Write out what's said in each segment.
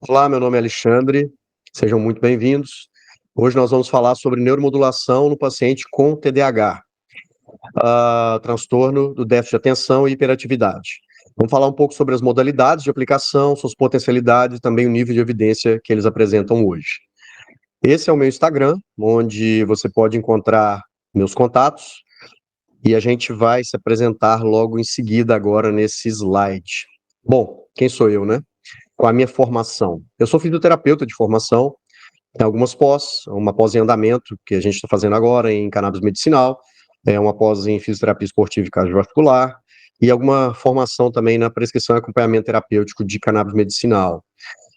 Olá, meu nome é Alexandre, sejam muito bem-vindos. Hoje nós vamos falar sobre neuromodulação no paciente com TDAH, transtorno do déficit de atenção e hiperatividade. Vamos falar um pouco sobre as modalidades de aplicação, suas potencialidades e também o nível de evidência que eles apresentam hoje. Esse é o meu Instagram, onde você pode encontrar meus contatos e a gente vai se apresentar logo em seguida agora nesse slide. Bom, quem sou eu, né? Com a minha formação. Eu sou fisioterapeuta de formação, tem algumas uma pós em andamento, que a gente está fazendo agora em cannabis medicinal, uma pós em fisioterapia esportiva e cardiovascular, e alguma formação também na prescrição e acompanhamento terapêutico de cannabis medicinal.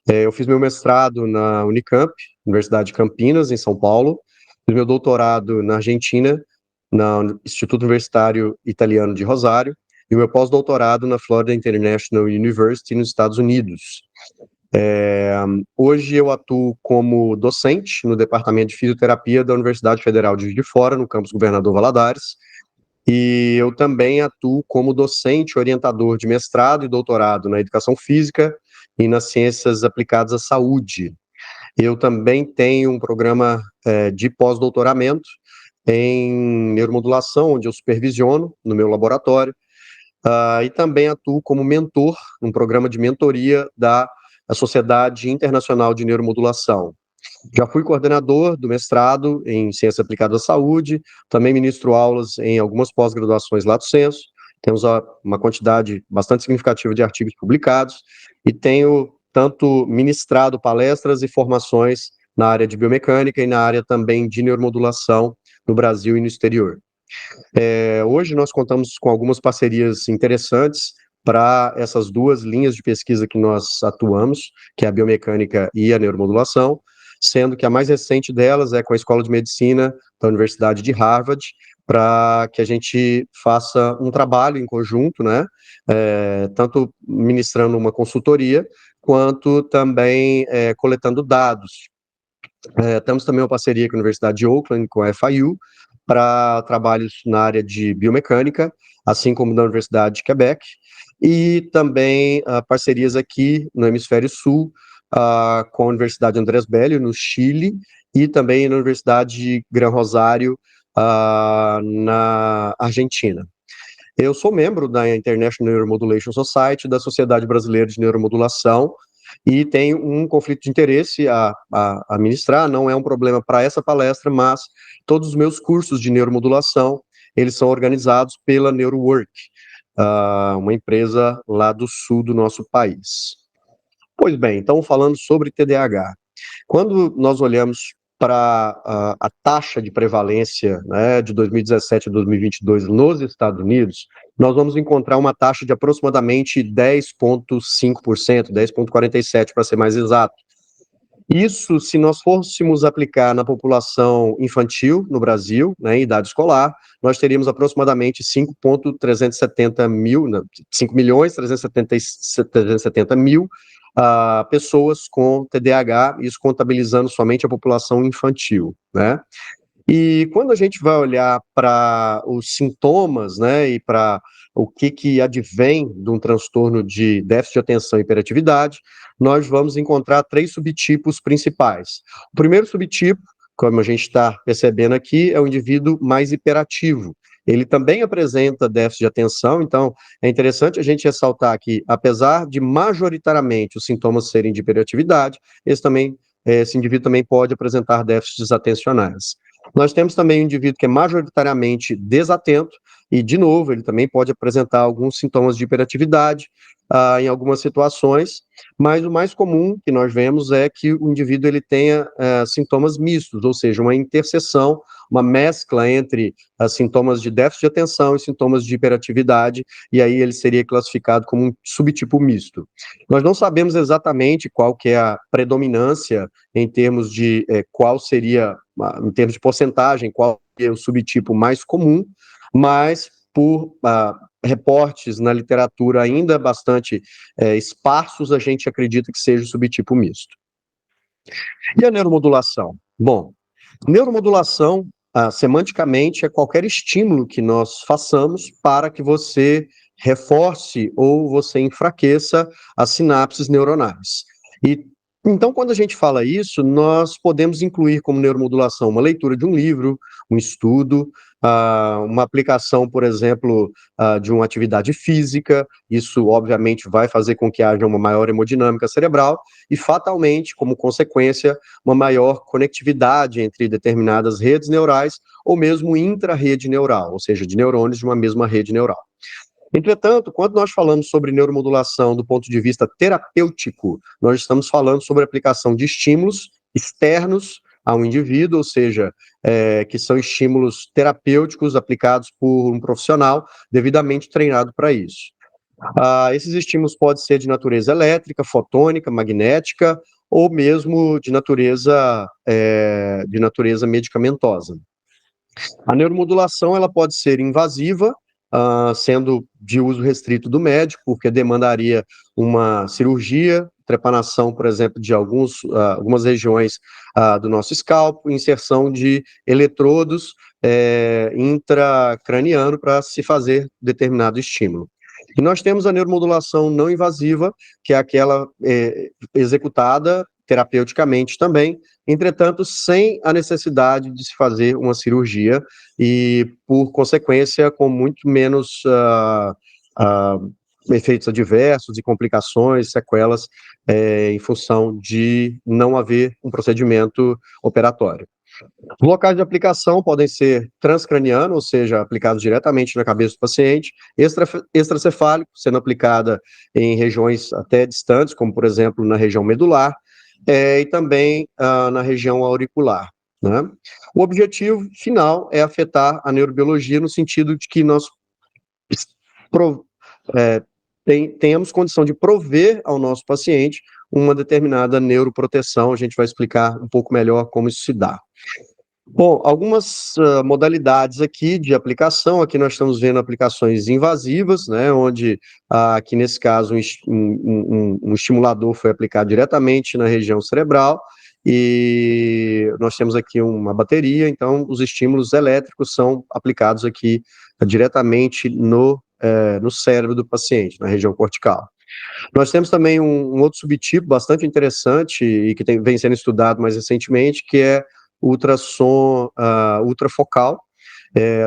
Eu fiz meu mestrado na Unicamp, Universidade de Campinas, em São Paulo, fiz meu doutorado na Argentina, no Instituto Universitário Italiano de Rosário, e o meu pós-doutorado na Florida International University, nos Estados Unidos. Hoje eu atuo como docente no Departamento de Fisioterapia da Universidade Federal de Juiz de Fora, no campus Governador Valadares, e eu também atuo como docente orientador de mestrado e doutorado na Educação Física e nas Ciências Aplicadas à Saúde. Eu também tenho um programa de pós-doutoramento em neuromodulação, onde eu supervisiono no meu laboratório, e também atuo como mentor num programa de mentoria da Sociedade Internacional de Neuromodulação. Já fui coordenador do mestrado em Ciências Aplicadas à Saúde, também ministro aulas em algumas pós-graduações lato sensu, temos uma quantidade bastante significativa de artigos publicados, e tenho tanto ministrado palestras e formações na área de biomecânica e na área também de neuromodulação no Brasil e no exterior. Hoje nós contamos com algumas parcerias interessantes para essas duas linhas de pesquisa que nós atuamos, que é a biomecânica e a neuromodulação, sendo que a mais recente delas é com a Escola de Medicina da Universidade de Harvard, para que a gente faça um trabalho em conjunto, né, tanto ministrando uma consultoria, quanto também coletando dados. Temos também uma parceria com a Universidade de Oakland, com a FIU, para trabalhos na área de biomecânica, assim como da Universidade de Quebec, e também parcerias aqui no Hemisfério Sul, com a Universidade Andrés Bello, no Chile, e também na Universidade de Gran Rosário, na Argentina. Eu sou membro da International Neuromodulation Society, da Sociedade Brasileira de Neuromodulação, e tenho um conflito de interesse a ministrar, não é um problema para essa palestra, mas todos os meus cursos de neuromodulação, eles são organizados pela NeuroWork, uma empresa lá do sul do nosso país. Pois bem, então falando sobre TDAH, quando nós olhamos para a taxa de prevalência, né, de 2017 a 2022 nos Estados Unidos, nós vamos encontrar uma taxa de aproximadamente 10,5%, 10,47% para ser mais exato. Isso, se nós fôssemos aplicar na população infantil no Brasil, né, em idade escolar, nós teríamos aproximadamente 5,370 mil, 5.370 mil pessoas com TDAH, isso contabilizando somente a população infantil, né? E quando a gente vai olhar para os sintomas, né, e para o que advém de um transtorno de déficit de atenção e hiperatividade, nós vamos encontrar 3 subtipos principais. O primeiro subtipo, como a gente está percebendo aqui, é o indivíduo mais hiperativo. Ele também apresenta déficit de atenção, então é interessante a gente ressaltar que, apesar de majoritariamente os sintomas serem de hiperatividade, esse indivíduo também pode apresentar déficits atencionais. Nós temos também um indivíduo que é majoritariamente desatento, e, de novo, ele também pode apresentar alguns sintomas de hiperatividade em algumas situações, mas o mais comum que nós vemos é que o indivíduo ele tenha sintomas mistos, ou seja, uma interseção, uma mescla entre sintomas de déficit de atenção e sintomas de hiperatividade, e aí ele seria classificado como um subtipo misto. Nós não sabemos exatamente qual que é a predominância em termos de qual seria, em termos de porcentagem, qual é o subtipo mais comum, mas por reportes na literatura ainda bastante esparsos, a gente acredita que seja o subtipo misto. E a neuromodulação? Bom, neuromodulação, semanticamente, é qualquer estímulo que nós façamos para que você reforce ou você enfraqueça as sinapses neuronais. E Então, quando a gente fala isso, nós podemos incluir como neuromodulação uma leitura de um livro, um estudo, uma aplicação, por exemplo, de uma atividade física. Isso, obviamente, vai fazer com que haja uma maior hemodinâmica cerebral e, fatalmente, como consequência, uma maior conectividade entre determinadas redes neurais ou mesmo intra-rede neural, ou seja, de neurônios de uma mesma rede neural. Entretanto, quando nós falamos sobre neuromodulação do ponto de vista terapêutico, nós estamos falando sobre a aplicação de estímulos externos ao indivíduo, ou seja, que são estímulos terapêuticos aplicados por um profissional devidamente treinado para isso. Esses estímulos podem ser de natureza elétrica, fotônica, magnética, ou mesmo de natureza medicamentosa. A neuromodulação ela pode ser invasiva, sendo de uso restrito do médico, porque demandaria uma cirurgia, trepanação, por exemplo, de algumas regiões do nosso escalpo, inserção de eletrodos intracraniano para se fazer determinado estímulo. E nós temos a neuromodulação não invasiva, que é aquela executada terapeuticamente também, entretanto, sem a necessidade de se fazer uma cirurgia e, por consequência, com muito menos efeitos adversos e complicações, sequelas, em função de não haver um procedimento operatório. Os locais de aplicação podem ser transcraniano, ou seja, aplicados diretamente na cabeça do paciente, extracefálico, sendo aplicada em regiões até distantes, como, por exemplo, na região medular, e também na região auricular. Né? O objetivo final é afetar a neurobiologia no sentido de que nós tenhamos condição de prover ao nosso paciente uma determinada neuroproteção. A gente vai explicar um pouco melhor como isso se dá. Bom, algumas modalidades aqui de aplicação. Aqui nós estamos vendo aplicações invasivas, né, onde aqui nesse caso um estimulador foi aplicado diretamente na região cerebral e nós temos aqui uma bateria, então os estímulos elétricos são aplicados aqui diretamente no cérebro do paciente, na região cortical. Nós temos também um outro subtipo bastante interessante e que vem sendo estudado mais recentemente, que é o ultrassom ultrafocal,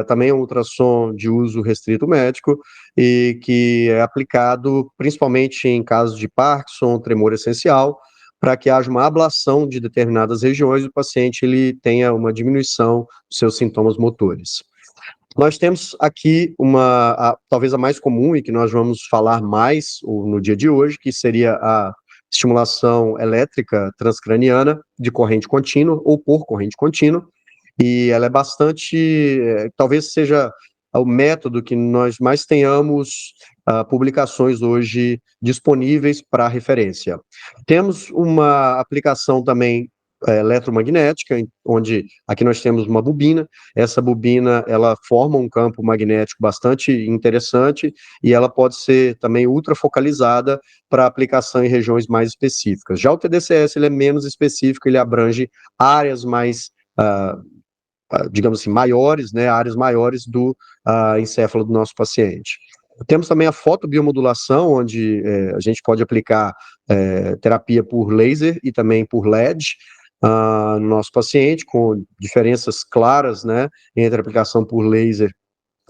também é um ultrassom de uso restrito médico e que é aplicado principalmente em casos de Parkinson, tremor essencial, para que haja uma ablação de determinadas regiões e o paciente ele tenha uma diminuição dos seus sintomas motores. Nós temos aqui talvez a mais comum e que nós vamos falar mais no dia de hoje, que seria a estimulação elétrica transcraniana de corrente contínua ou por corrente contínua, e ela é bastante, talvez seja o método que nós mais tenhamos publicações hoje disponíveis para referência. Temos uma aplicação também eletromagnética, onde aqui nós temos uma bobina. Essa bobina, ela forma um campo magnético bastante interessante e ela pode ser também ultrafocalizada para aplicação em regiões mais específicas. Já o TDCS, ele é menos específico, ele abrange áreas mais, digamos assim, maiores, né, áreas maiores do encéfalo do nosso paciente. Temos também a fotobiomodulação, onde a gente pode aplicar terapia por laser e também por LED, no nosso paciente, com diferenças claras, né, entre a aplicação por laser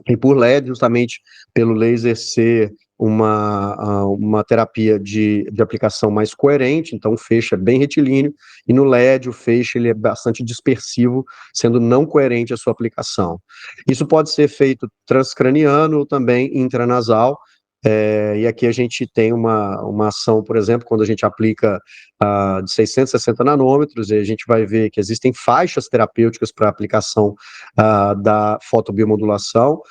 e por LED, justamente pelo laser ser uma terapia de aplicação mais coerente, então o feixe é bem retilíneo, e no LED o feixe ele é bastante dispersivo, sendo não coerente a sua aplicação. Isso pode ser feito transcraniano ou também intranasal, e aqui a gente tem uma ação, por exemplo, quando a gente aplica de 660 nanômetros, e a gente vai ver que existem faixas terapêuticas para aplicação da fotobiomodulação.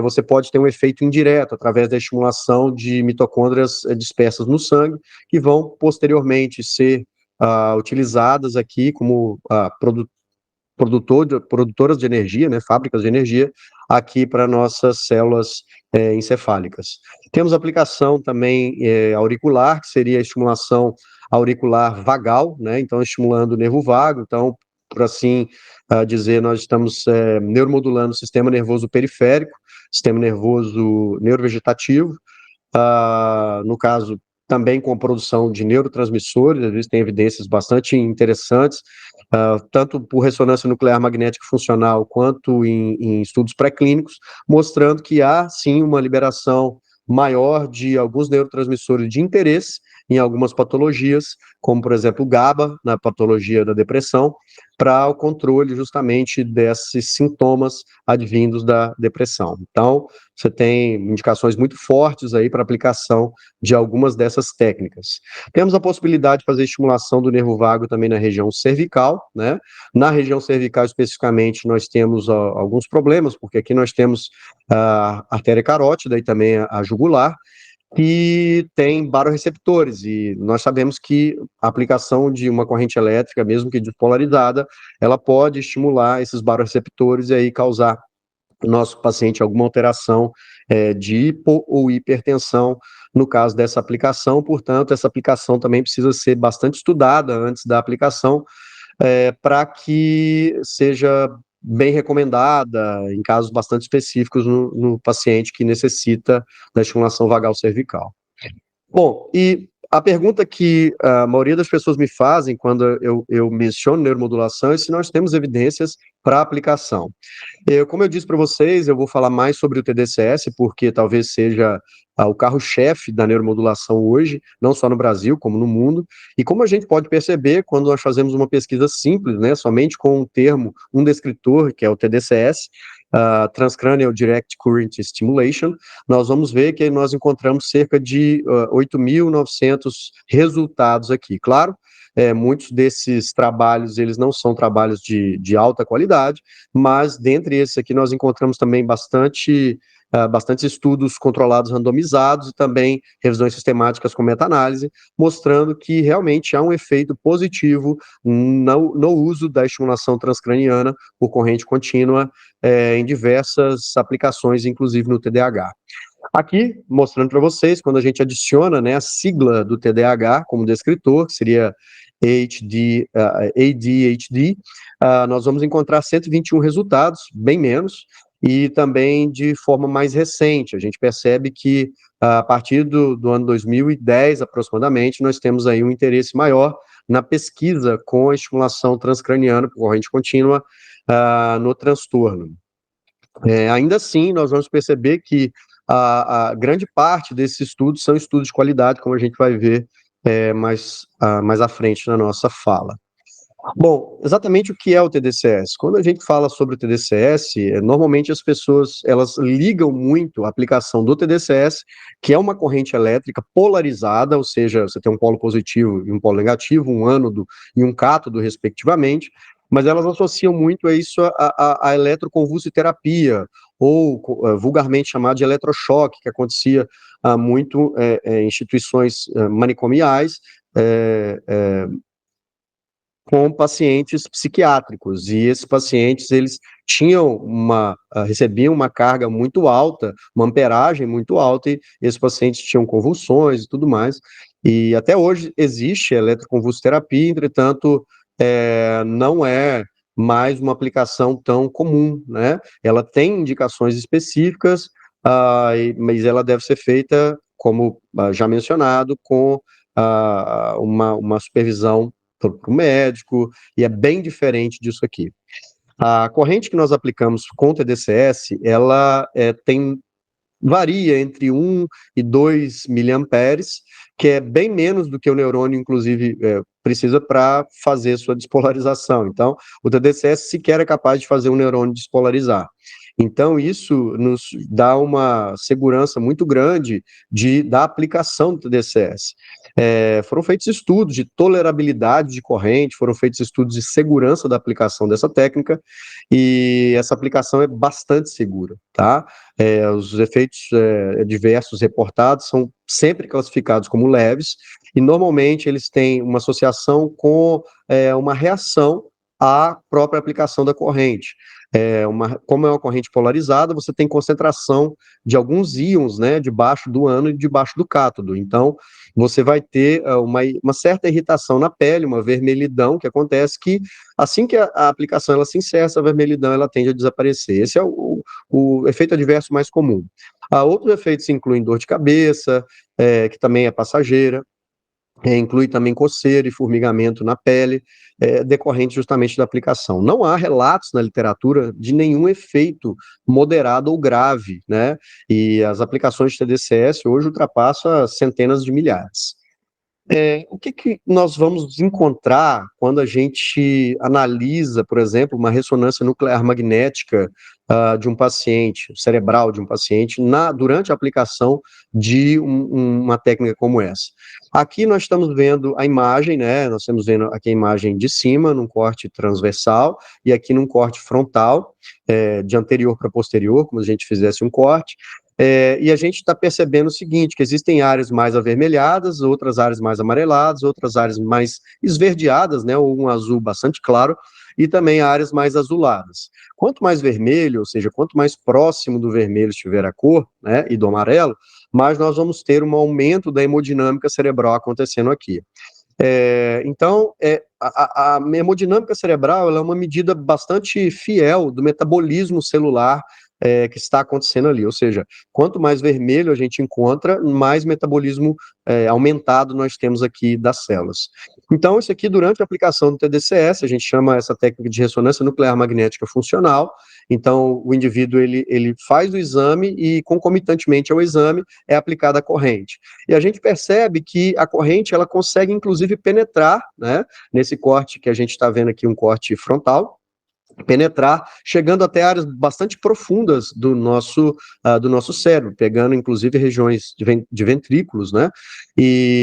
Você pode ter um efeito indireto através da estimulação de mitocôndrias dispersas no sangue, que vão posteriormente ser utilizadas aqui como produtoras de energia, né, fábricas de energia, aqui para nossas células encefálicas. Temos aplicação também auricular, que seria a estimulação auricular vagal, né, então estimulando o nervo vago, então, por assim dizer, nós estamos neuromodulando o sistema nervoso periférico, sistema nervoso neurovegetativo, no caso, também com a produção de neurotransmissores, existem evidências bastante interessantes, tanto por ressonância nuclear magnética funcional, quanto em estudos pré-clínicos, mostrando que há, sim, uma liberação maior de alguns neurotransmissores de interesse em algumas patologias, como, por exemplo, o GABA, na patologia da depressão, para o controle justamente desses sintomas advindos da depressão. Então, você tem indicações muito fortes aí para aplicação de algumas dessas técnicas. Temos a possibilidade de fazer estimulação do nervo vago também na região cervical, né? Na região cervical, especificamente, nós temos alguns problemas, porque aqui nós temos a artéria carótida e também a jugular, que tem baroreceptores, e nós sabemos que a aplicação de uma corrente elétrica, mesmo que despolarizada, ela pode estimular esses baroreceptores e aí causar no nosso paciente alguma alteração de hipo ou hipertensão no caso dessa aplicação. Portanto, essa aplicação também precisa ser bastante estudada antes da aplicação, para que seja bem recomendada em casos bastante específicos no paciente que necessita da estimulação vagal cervical. Bom, e a pergunta que a maioria das pessoas me fazem quando eu menciono neuromodulação é se nós temos evidências para aplicação. Como eu disse para vocês, eu vou falar mais sobre o TDCS, porque talvez seja o carro-chefe da neuromodulação hoje, não só no Brasil, como no mundo, e como a gente pode perceber quando nós fazemos uma pesquisa simples, né, somente com um termo, um descritor, que é o TDCS, Transcranial Direct Current Stimulation, nós vamos ver que nós encontramos cerca de 8.900 resultados aqui. Claro, muitos desses trabalhos, eles não são trabalhos de alta qualidade, mas dentre esses aqui nós encontramos também bastantes estudos controlados randomizados e também revisões sistemáticas com meta-análise, mostrando que realmente há um efeito positivo no uso da estimulação transcraniana por corrente contínua em diversas aplicações, inclusive no TDAH. Aqui, mostrando para vocês, quando a gente adiciona, né, a sigla do TDAH como descritor, que seria ADHD, nós vamos encontrar 121 resultados, bem menos, e também de forma mais recente. A gente percebe que, a partir do ano 2010, aproximadamente, nós temos aí um interesse maior na pesquisa com a estimulação transcraniana por corrente contínua no transtorno. Ainda assim, nós vamos perceber que a grande parte desses estudos são estudos de qualidade, como a gente vai ver mais à frente na nossa fala. Bom, exatamente o que é o TDCS? Quando a gente fala sobre o TDCS, normalmente as pessoas, elas ligam muito a aplicação do TDCS, que é uma corrente elétrica polarizada, ou seja, você tem um polo positivo e um polo negativo, um ânodo e um cátodo, respectivamente, mas elas associam muito a isso a eletroconvulsoterapia, ou vulgarmente chamado de eletrochoque, que acontecia muito em instituições manicomiais, com pacientes psiquiátricos, e esses pacientes, eles recebiam uma carga muito alta, uma amperagem muito alta, e esses pacientes tinham convulsões e tudo mais, e até hoje existe a eletroconvulsoterapia, entretanto, não é mais uma aplicação tão comum, né? Ela tem indicações específicas, mas ela deve ser feita, como já mencionado, com uma supervisão para o médico, e é bem diferente disso aqui. A corrente que nós aplicamos com o TDCS, ela varia entre 1 e 2 miliamperes, que é bem menos do que o neurônio, inclusive, precisa para fazer sua despolarização. Então, o TDCS sequer é capaz de fazer um neurônio despolarizar. Então, isso nos dá uma segurança muito grande da aplicação do TDCS. Foram feitos estudos de tolerabilidade de corrente, foram feitos estudos de segurança da aplicação dessa técnica, e essa aplicação é bastante segura, tá? Os efeitos diversos reportados são sempre classificados como leves, e normalmente eles têm uma associação com uma reação à própria aplicação da corrente. Como é uma corrente polarizada, você tem concentração de alguns íons, né, debaixo do ânodo e debaixo do cátodo. Então, você vai ter uma certa irritação na pele, uma vermelhidão que acontece, que assim que a aplicação ela se encerra, essa vermelhidão ela tende a desaparecer. Esse é o efeito adverso mais comum. Outros efeitos incluem dor de cabeça, que também é passageira, inclui também coceira e formigamento na pele, decorrente justamente da aplicação. Não há relatos na literatura de nenhum efeito moderado ou grave, né? E as aplicações de TDCS hoje ultrapassam centenas de milhares. O que nós vamos encontrar quando a gente analisa, por exemplo, uma ressonância nuclear magnética de um paciente, cerebral de um paciente, durante a aplicação de uma técnica como essa? Aqui nós estamos vendo a imagem, né? Nós estamos vendo aqui a imagem de cima, num corte transversal, e aqui num corte frontal, de anterior para posterior, como se a gente fizesse um corte. E a gente está percebendo o seguinte, que existem áreas mais avermelhadas, outras áreas mais amareladas, outras áreas mais esverdeadas, né, ou um azul bastante claro, e também áreas mais azuladas. Quanto mais vermelho, ou seja, quanto mais próximo do vermelho estiver a cor, né, e do amarelo, mais nós vamos ter um aumento da hemodinâmica cerebral acontecendo aqui. Então, a hemodinâmica cerebral ela é uma medida bastante fiel do metabolismo celular que está acontecendo ali, ou seja, quanto mais vermelho a gente encontra, mais metabolismo aumentado nós temos aqui das células. Então, isso aqui, durante a aplicação do TDCS, a gente chama essa técnica de ressonância nuclear magnética funcional. Então, o indivíduo, ele faz o exame e, concomitantemente ao exame, é aplicada a corrente. E a gente percebe que a corrente, ela consegue, inclusive, penetrar, né, nesse corte que a gente está vendo aqui, um corte frontal, penetrar, chegando até áreas bastante profundas do nosso cérebro, pegando inclusive regiões de ventrículos, né?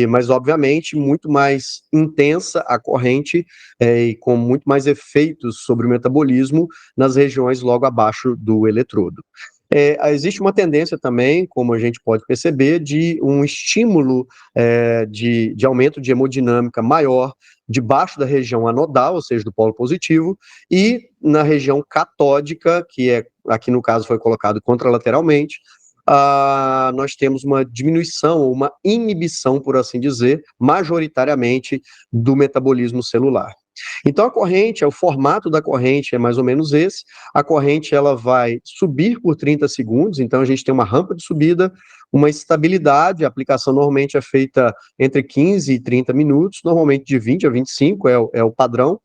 Mas obviamente muito mais intensa a corrente e com muito mais efeitos sobre o metabolismo nas regiões logo abaixo do eletrodo. Existe uma tendência também, como a gente pode perceber, de um estímulo de aumento de hemodinâmica maior debaixo da região anodal, ou seja, do polo positivo, e na região catódica, que aqui no caso foi colocado contralateralmente, nós temos uma diminuição, ou uma inibição, por assim dizer, majoritariamente do metabolismo celular. Então a corrente, o formato da corrente é mais ou menos esse, a corrente ela vai subir por 30 segundos, então a gente tem uma rampa de subida, uma estabilidade, a aplicação normalmente é feita entre 15 e 30 minutos, normalmente de 20 a 25 é o padrão,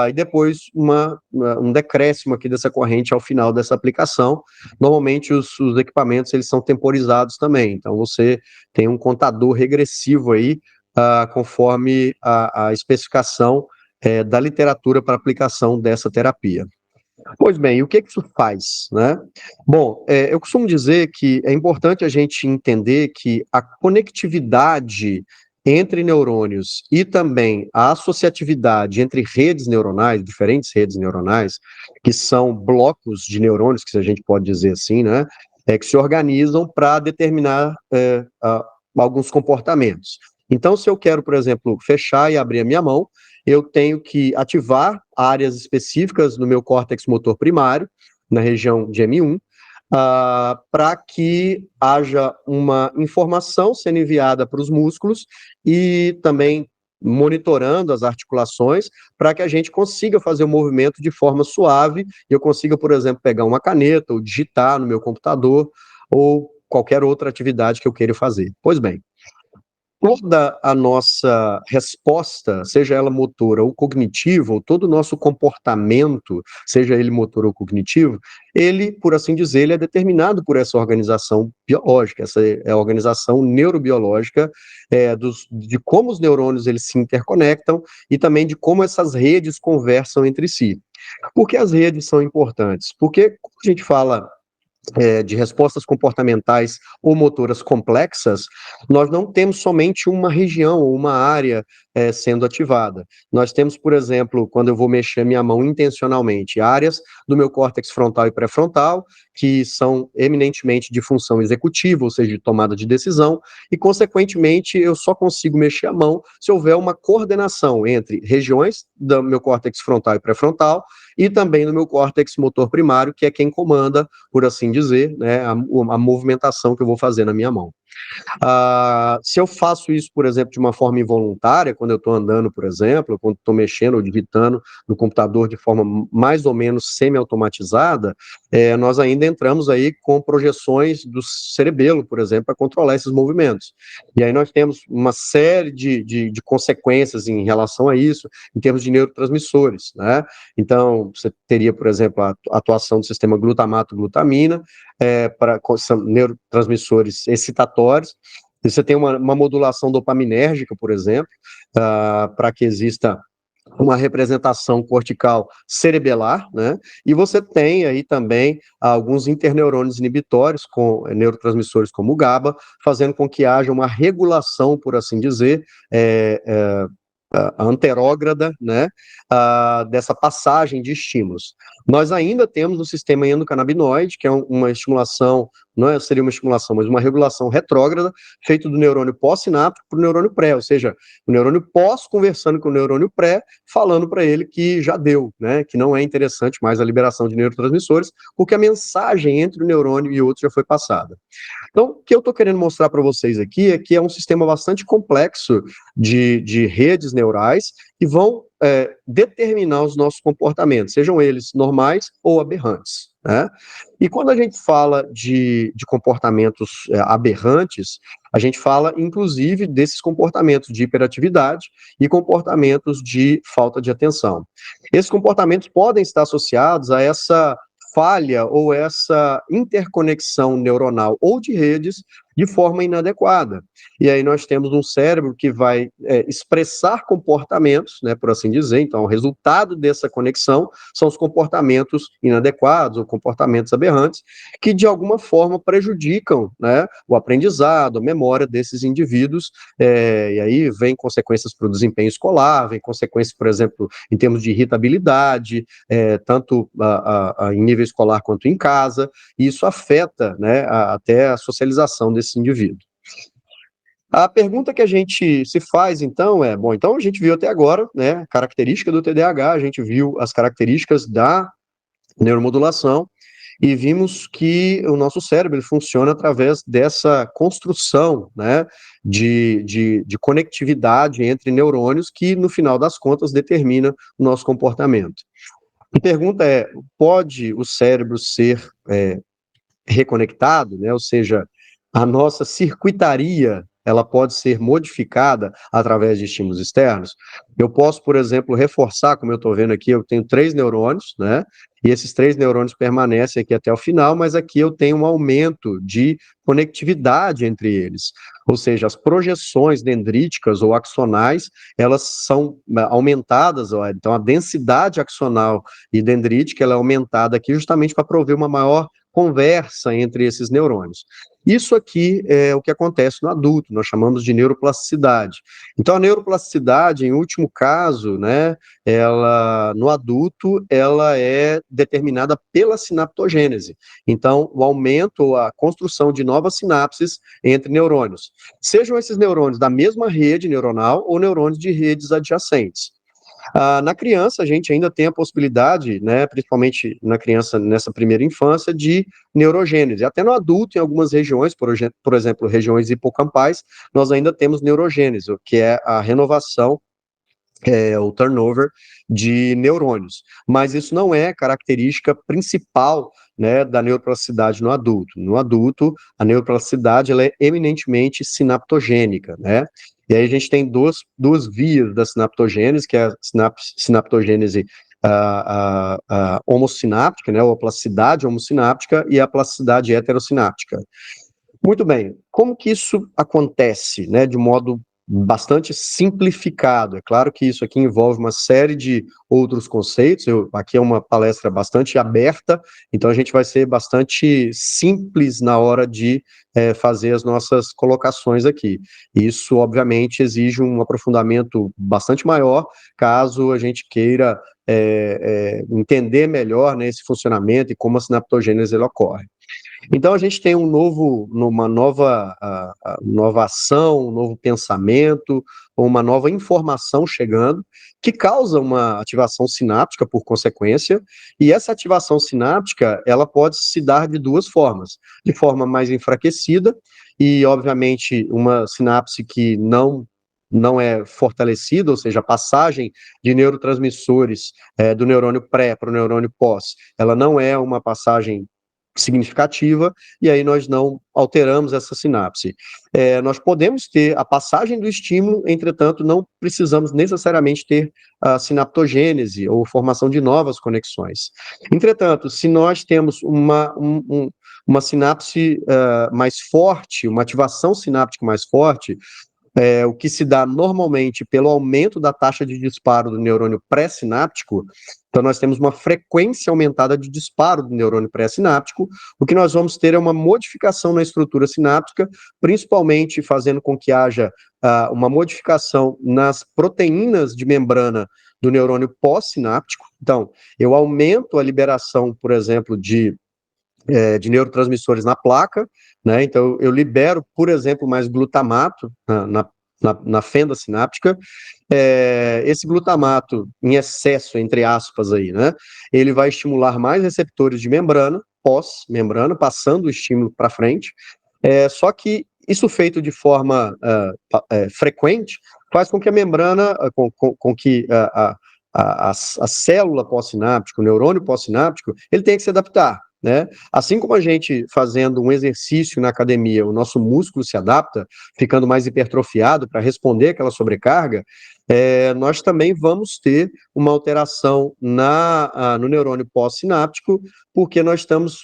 e depois um decréscimo aqui dessa corrente ao final dessa aplicação. Normalmente os equipamentos eles são temporizados também, então você tem um contador regressivo aí, conforme a especificação da literatura para aplicação dessa terapia. Pois bem, e o que isso faz, né? Bom, eu costumo dizer que é importante a gente entender que a conectividade entre neurônios e também a associatividade entre redes neuronais, diferentes redes neuronais, que são blocos de neurônios, que a gente pode dizer assim, né? Que se organizam para determinar alguns comportamentos. Então, se eu quero, por exemplo, fechar e abrir a minha mão, eu tenho que ativar áreas específicas no meu córtex motor primário, na região de M1, para que haja uma informação sendo enviada para os músculos e também monitorando as articulações para que a gente consiga fazer o movimento de forma suave e eu consiga, por exemplo, pegar uma caneta ou digitar no meu computador ou qualquer outra atividade que eu queira fazer. Pois bem, toda a nossa resposta, seja ela motora ou cognitiva, ou todo o nosso comportamento, seja ele motor ou cognitivo, ele, por assim dizer, ele é determinado por essa organização biológica, essa é a organização neurobiológica de como os neurônios eles se interconectam e também de como essas redes conversam entre si. Por que as redes são importantes? Porque quando a gente fala de respostas comportamentais ou motoras complexas, nós não temos somente uma região ou uma área sendo ativada. Nós temos, por exemplo, quando eu vou mexer minha mão intencionalmente, áreas do meu córtex frontal e pré-frontal, que são eminentemente de função executiva, ou seja, de tomada de decisão, e, consequentemente, eu só consigo mexer a mão se houver uma coordenação entre regiões do meu córtex frontal e pré-frontal e também no meu córtex motor primário, que é quem comanda, por assim dizer, né, a movimentação que eu vou fazer na minha mão. Se eu faço isso, por exemplo, de uma forma involuntária, quando eu estou andando, por exemplo, quando estou mexendo ou digitando no computador de forma mais ou menos semi-automatizada, nós ainda entramos aí com projeções do cerebelo, por exemplo, para controlar esses movimentos. E aí nós temos uma série de consequências em relação a isso, em termos de neurotransmissores, né? Então, você teria, por exemplo, a atuação do sistema glutamato-glutamina, para neurotransmissores excitatórios. Você tem uma modulação dopaminérgica, por exemplo, para que exista uma representação cortical cerebelar, né? E você tem aí também alguns interneurônios inibitórios com neurotransmissores como o GABA, fazendo com que haja uma regulação, por assim dizer, anterógrada, né, dessa passagem de estímulos. Nós ainda temos o sistema endocannabinoide, que é uma estimulação, não seria uma estimulação, mas uma regulação retrógrada, feito do neurônio pós-sináptico para o neurônio pré, ou seja, o neurônio pós conversando com o neurônio pré, falando para ele que já deu, né, que não é interessante mais a liberação de neurotransmissores, porque a mensagem entre o neurônio e outro já foi passada. Então, o que eu estou querendo mostrar para vocês aqui é que é um sistema bastante complexo de redes neurais que vão determinar os nossos comportamentos, sejam eles normais ou aberrantes, né? E quando a gente fala de comportamentos aberrantes, a gente fala, inclusive, desses comportamentos de hiperatividade e comportamentos de falta de atenção. Esses comportamentos podem estar associados a essa falha ou essa interconexão neuronal ou de redes de forma inadequada. E aí nós temos um cérebro que vai expressar comportamentos, né, por assim dizer. Então, o resultado dessa conexão são os comportamentos inadequados ou comportamentos aberrantes que, de alguma forma, prejudicam, né, o aprendizado, a memória desses indivíduos, e aí vem consequências para o desempenho escolar, vem consequências, por exemplo, em termos de irritabilidade, tanto em nível escolar quanto em casa, e isso afeta, né, até a socialização desse indivíduo. A pergunta que a gente se faz, então, então a gente viu até agora, né, a característica do TDAH, a gente viu as características da neuromodulação, e vimos que o nosso cérebro funciona através dessa construção, né, de conectividade entre neurônios que, no final das contas, determina o nosso comportamento. A pergunta é, pode o cérebro ser reconectado, né? Ou seja, a nossa circuitaria ela pode ser modificada através de estímulos externos. Eu posso, por exemplo, reforçar, como eu estou vendo aqui, eu tenho 3 neurônios, né? E esses 3 neurônios permanecem aqui até o final, mas aqui eu tenho um aumento de conectividade entre eles. Ou seja, as projeções dendríticas ou axonais, elas são aumentadas, então a densidade axonal e dendrítica ela é aumentada aqui justamente para prover uma maior conversa entre esses neurônios. Isso aqui é o que acontece no adulto, nós chamamos de neuroplasticidade. Então, a neuroplasticidade, em último caso, né, no adulto, ela é determinada pela sinaptogênese. Então, o aumento ou a construção de novas sinapses entre neurônios. Sejam esses neurônios da mesma rede neuronal ou neurônios de redes adjacentes. Na criança, a gente ainda tem a possibilidade, né, principalmente na criança nessa primeira infância, de neurogênese. Até no adulto, em algumas regiões, por exemplo, regiões hipocampais, nós ainda temos neurogênese, que é a renovação, o turnover de neurônios. Mas isso não é característica principal, né, da neuroplasticidade no adulto. No adulto, a neuroplasticidade ela é eminentemente sinaptogênica, né? E aí a gente tem duas vias da sinaptogênese, que é a sinaptogênese homocináptica, né, ou a plasticidade homocináptica e a plasticidade heterosináptica. Muito bem, como que isso acontece, né, de modo bastante simplificado? É claro que isso aqui envolve uma série de outros conceitos, aqui é uma palestra bastante aberta, então a gente vai ser bastante simples na hora de fazer as nossas colocações aqui. Isso, obviamente, exige um aprofundamento bastante maior, caso a gente queira entender melhor, né, esse funcionamento e como a sinaptogênese ocorre. Então a gente tem uma nova ação, um novo pensamento, uma nova informação chegando, que causa uma ativação sináptica por consequência, e essa ativação sináptica, ela pode se dar de duas formas, de forma mais enfraquecida e, obviamente, uma sinapse que não é fortalecida, ou seja, a passagem de neurotransmissores do neurônio pré para o neurônio pós, ela não é uma passagem significativa, e aí nós não alteramos essa sinapse. Nós podemos ter a passagem do estímulo, entretanto, não precisamos necessariamente ter a sinaptogênese ou formação de novas conexões. Entretanto, se nós temos uma sinapse mais forte, uma ativação sináptica mais forte, o que se dá normalmente pelo aumento da taxa de disparo do neurônio pré-sináptico, então nós temos uma frequência aumentada de disparo do neurônio pré-sináptico, o que nós vamos ter é uma modificação na estrutura sináptica, principalmente fazendo com que haja uma modificação nas proteínas de membrana do neurônio pós-sináptico. Então, eu aumento a liberação, por exemplo, de neurotransmissores na placa, né? Então, eu libero, por exemplo, mais glutamato na fenda sináptica. Esse glutamato em excesso, entre aspas, aí, né? Ele vai estimular mais receptores de membrana, pós-membrana, passando o estímulo para frente. Só que isso feito de forma frequente faz com que a membrana, com que a célula pós-sináptica, o neurônio pós-sináptico, ele tenha que se adaptar. Né? Assim como a gente fazendo um exercício na academia, o nosso músculo se adapta, ficando mais hipertrofiado para responder aquela sobrecarga, nós também vamos ter uma alteração no neurônio pós-sináptico, porque nós estamos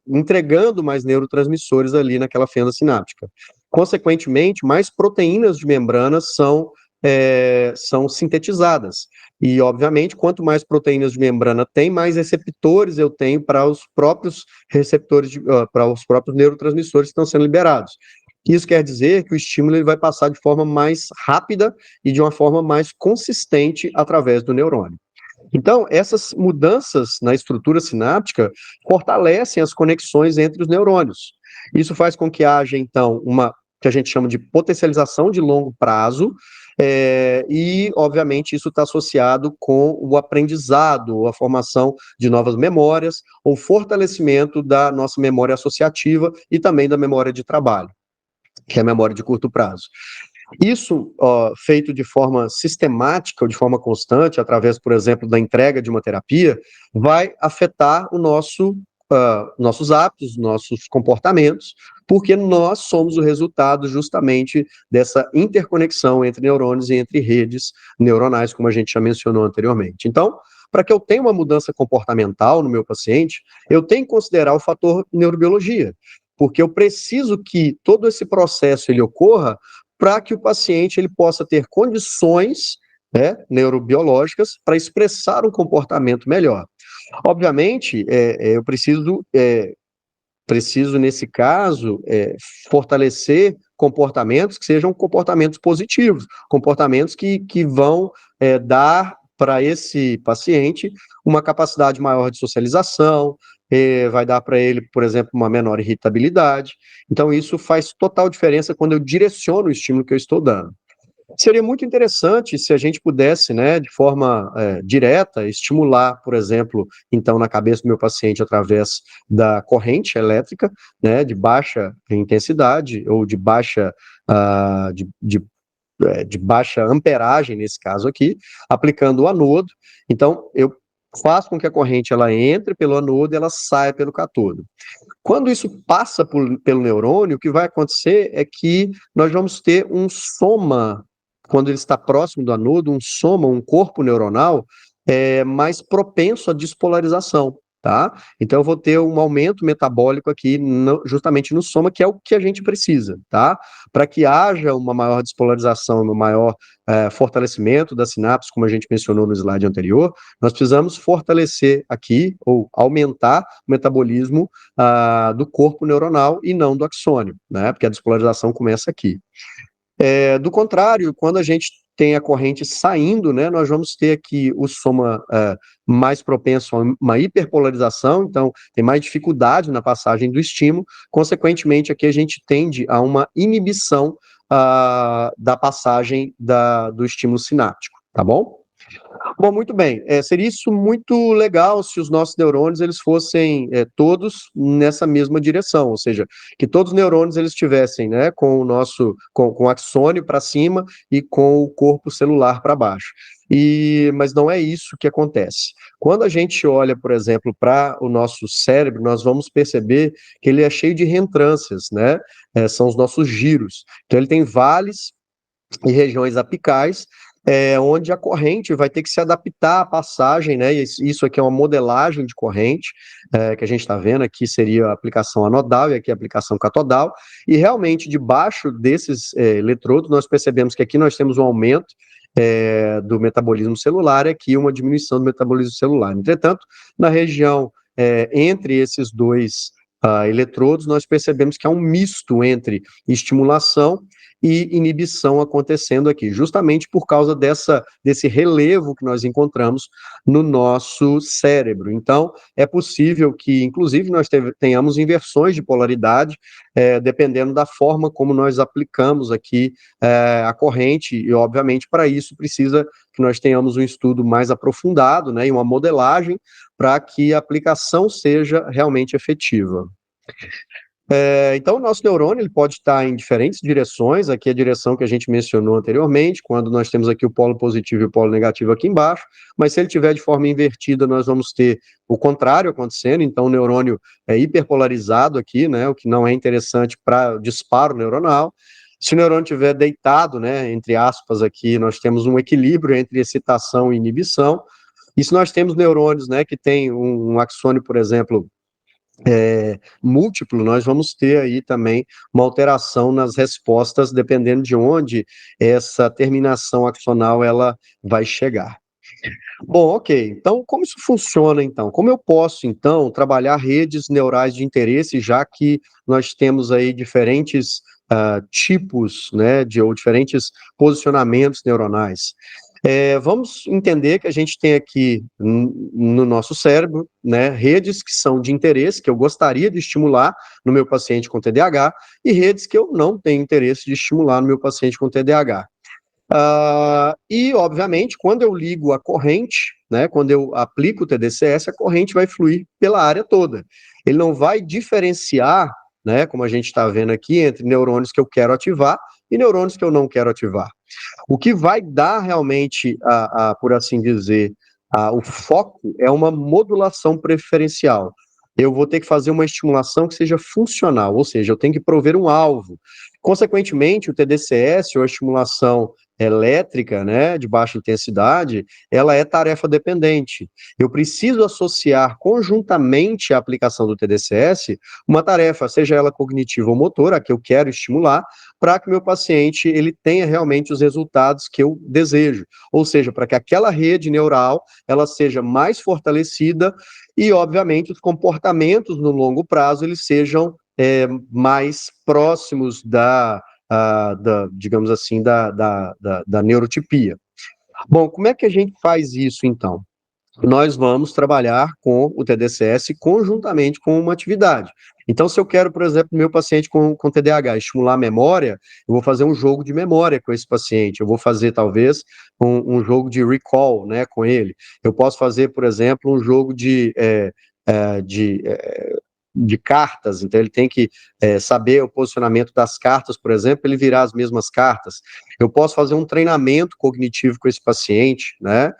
entregando mais neurotransmissores ali naquela fenda sináptica. Consequentemente, mais proteínas de membrana são sintetizadas. E, obviamente, quanto mais proteínas de membrana tem, mais receptores eu tenho para os próprios receptores, para os próprios neurotransmissores que estão sendo liberados. Isso quer dizer que o estímulo ele vai passar de forma mais rápida e de uma forma mais consistente através do neurônio. Então, essas mudanças na estrutura sináptica fortalecem as conexões entre os neurônios. Isso faz com que haja, então, uma que a gente chama de potencialização de longo prazo, e, obviamente, isso está associado com o aprendizado, a formação de novas memórias, ou fortalecimento da nossa memória associativa e também da memória de trabalho, que é a memória de curto prazo. Isso, feito de forma sistemática ou de forma constante, através, por exemplo, da entrega de uma terapia, vai afetar nossos hábitos, nossos comportamentos, porque nós somos o resultado justamente dessa interconexão entre neurônios e entre redes neuronais, como a gente já mencionou anteriormente. Então, para que eu tenha uma mudança comportamental no meu paciente, eu tenho que considerar o fator neurobiologia, porque eu preciso que todo esse processo ele ocorra para que o paciente ele possa ter condições neurobiológicas para expressar um comportamento melhor. Obviamente, eu preciso, nesse caso, fortalecer comportamentos que sejam comportamentos positivos, comportamentos que vão dar para esse paciente uma capacidade maior de socialização, vai dar para ele, por exemplo, uma menor irritabilidade. Então, isso faz total diferença quando eu direciono o estímulo que eu estou dando. Seria muito interessante se a gente pudesse, né, de forma direta, estimular, por exemplo, então, na cabeça do meu paciente através da corrente elétrica, né, de baixa intensidade ou de baixa, de baixa amperagem, nesse caso aqui, aplicando o anodo. Então, eu faço com que a corrente ela entre pelo anodo e ela saia pelo cátodo. Quando isso passa pelo neurônio, o que vai acontecer é que nós vamos ter um soma, quando ele está próximo do anodo, um corpo neuronal mais propenso à despolarização, tá? Então eu vou ter um aumento metabólico aqui, justamente no soma, que é o que a gente precisa, tá? Para que haja uma maior despolarização, um maior fortalecimento da sinapse, como a gente mencionou no slide anterior, nós precisamos fortalecer aqui, ou aumentar o metabolismo do corpo neuronal e não do axônio, né? Porque a despolarização começa aqui. Do contrário, quando a gente tem a corrente saindo, né, nós vamos ter aqui o soma mais propenso a uma hiperpolarização, então tem mais dificuldade na passagem do estímulo, consequentemente aqui a gente tende a uma inibição da passagem do estímulo sináptico, tá bom? Bom, muito bem. Seria isso muito legal se os nossos neurônios eles fossem todos nessa mesma direção, ou seja, que todos os neurônios eles estivessem, né, com o nosso com o axônio para cima e com o corpo celular para baixo. Mas não é isso que acontece. Quando a gente olha, por exemplo, para o nosso cérebro, nós vamos perceber que ele é cheio de reentrâncias, né? São os nossos giros. Então ele tem vales e regiões apicais, onde a corrente vai ter que se adaptar à passagem, né? Isso aqui é uma modelagem de corrente, que a gente está vendo aqui seria a aplicação anodal e aqui a aplicação catodal, e realmente debaixo desses eletrodos nós percebemos que aqui nós temos um aumento do metabolismo celular e aqui uma diminuição do metabolismo celular. Entretanto, na região entre esses dois eletrodos, nós percebemos que há um misto entre estimulação e inibição acontecendo aqui, justamente por causa desse relevo que nós encontramos no nosso cérebro. Então, é possível que, inclusive, nós tenhamos inversões de polaridade, dependendo da forma como nós aplicamos aqui a corrente, e, obviamente, para isso precisa que nós tenhamos um estudo mais aprofundado, né, e uma modelagem para que a aplicação seja realmente efetiva. Então, o nosso neurônio ele pode estar em diferentes direções, aqui é a direção que a gente mencionou anteriormente, quando nós temos aqui o polo positivo e o polo negativo aqui embaixo, mas se ele estiver de forma invertida, nós vamos ter o contrário acontecendo, então o neurônio é hiperpolarizado aqui, né, o que não é interessante para disparo neuronal. Se o neurônio estiver deitado, né, entre aspas aqui, nós temos um equilíbrio entre excitação e inibição, e se nós temos neurônios, né, que tem um axônio, por exemplo, múltiplo, nós vamos ter aí também uma alteração nas respostas, dependendo de onde essa terminação axonal ela vai chegar. Bom, ok. Então, como isso funciona, então? Como eu posso, então, trabalhar redes neurais de interesse, já que nós temos aí diferentes tipos, né, ou diferentes posicionamentos neuronais? Vamos entender que a gente tem aqui no nosso cérebro, né, redes que são de interesse, que eu gostaria de estimular no meu paciente com TDAH, e redes que eu não tenho interesse de estimular no meu paciente com TDAH. E, obviamente, quando eu ligo a corrente, né, quando eu aplico o TDCS, a corrente vai fluir pela área toda. Ele não vai diferenciar, né, como a gente está vendo aqui, entre neurônios que eu quero ativar e neurônios que eu não quero ativar. O que vai dar realmente, por assim dizer, o foco é uma modulação preferencial. Eu vou ter que fazer uma estimulação que seja funcional, ou seja, eu tenho que prover um alvo. Consequentemente, o TDCS, ou a estimulação elétrica, né, de baixa intensidade, ela é tarefa dependente. Eu preciso associar conjuntamente à aplicação do TDCS uma tarefa, seja ela cognitiva ou motora, que eu quero estimular, para que o meu paciente ele tenha realmente os resultados que eu desejo. Ou seja, para que aquela rede neural ela seja mais fortalecida e, obviamente, os comportamentos no longo prazo eles sejam mais próximos digamos assim, da neurotipia. Bom, como é que a gente faz isso, então? Nós vamos trabalhar com o TDCS conjuntamente com uma atividade. Então, se eu quero, por exemplo, meu paciente com TDAH estimular a memória, eu vou fazer um jogo de memória com esse paciente, eu vou fazer, talvez, um jogo de recall, né, com ele. Eu posso fazer, por exemplo, um jogo de cartas, então ele tem que saber o posicionamento das cartas, por exemplo, ele virar as mesmas cartas. Eu posso fazer um treinamento cognitivo com esse paciente, né?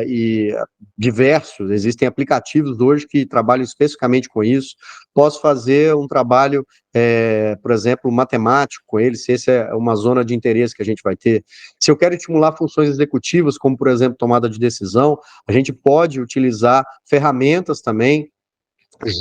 E diversos, existem aplicativos hoje que trabalham especificamente com isso. Posso fazer um trabalho, por exemplo, matemático com ele, se essa é uma zona de interesse que a gente vai ter. Se eu quero estimular funções executivas, como, por exemplo, tomada de decisão, a gente pode utilizar ferramentas também,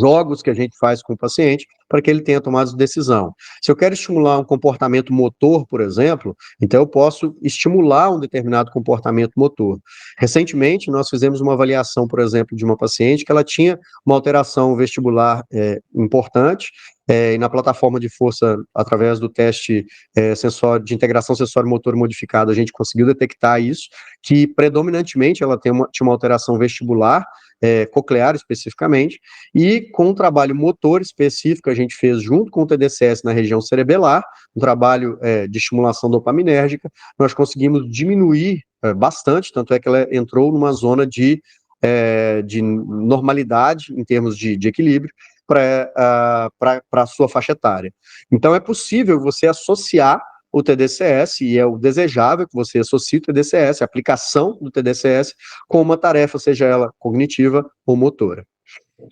jogos que a gente faz com o paciente para que ele tenha tomado decisão. Se eu quero estimular um comportamento motor, por exemplo, então eu posso estimular um determinado comportamento motor. Recentemente, nós fizemos uma avaliação, por exemplo, de uma paciente que ela tinha uma alteração vestibular importante e na plataforma de força, através do teste de integração sensório-motor modificado, a gente conseguiu detectar isso, que predominantemente ela tinha uma alteração vestibular, coclear especificamente, e com um trabalho motor específico, a gente fez junto com o TDCS na região cerebelar, um trabalho de estimulação dopaminérgica, nós conseguimos diminuir bastante, tanto é que ela entrou numa zona de normalidade em termos de equilíbrio para a sua faixa etária. Então é possível você associar o TDCS, e é o desejável que você associe o TDCS, a aplicação do TDCS, com uma tarefa, seja ela cognitiva ou motora.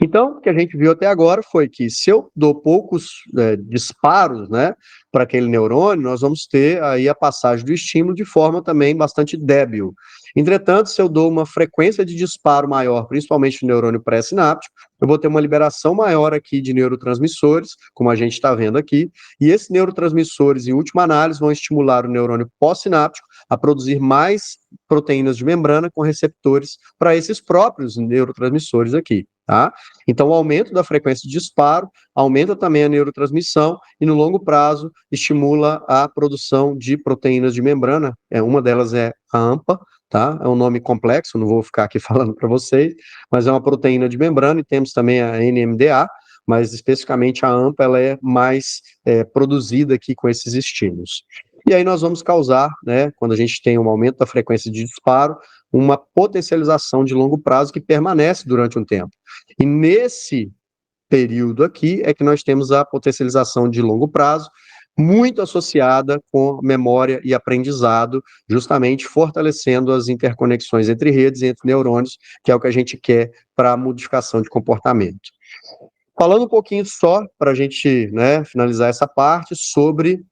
Então, o que a gente viu até agora foi que se eu dou poucos disparos, né, para aquele neurônio, nós vamos ter aí a passagem do estímulo de forma também bastante débil. Entretanto, se eu dou uma frequência de disparo maior, principalmente no neurônio pré-sináptico, eu vou ter uma liberação maior aqui de neurotransmissores, como a gente está vendo aqui, e esses neurotransmissores, em última análise, vão estimular o neurônio pós-sináptico a produzir mais proteínas de membrana com receptores para esses próprios neurotransmissores aqui, tá? Então, o aumento da frequência de disparo aumenta também a neurotransmissão e, no longo prazo, estimula a produção de proteínas de membrana. Uma delas é a AMPA, tá? É um nome complexo, não vou ficar aqui falando para vocês, mas é uma proteína de membrana, e temos também a NMDA, mas especificamente a AMPA, ela é mais produzida aqui com esses estímulos. E aí nós vamos causar, né, quando a gente tem um aumento da frequência de disparo, uma potencialização de longo prazo que permanece durante um tempo. E nesse período aqui é que nós temos a potencialização de longo prazo, muito associada com memória e aprendizado, justamente fortalecendo as interconexões entre redes e entre neurônios, que é o que a gente quer para a modificação de comportamento. Falando um pouquinho só, para a gente, né, finalizar essa parte, sobre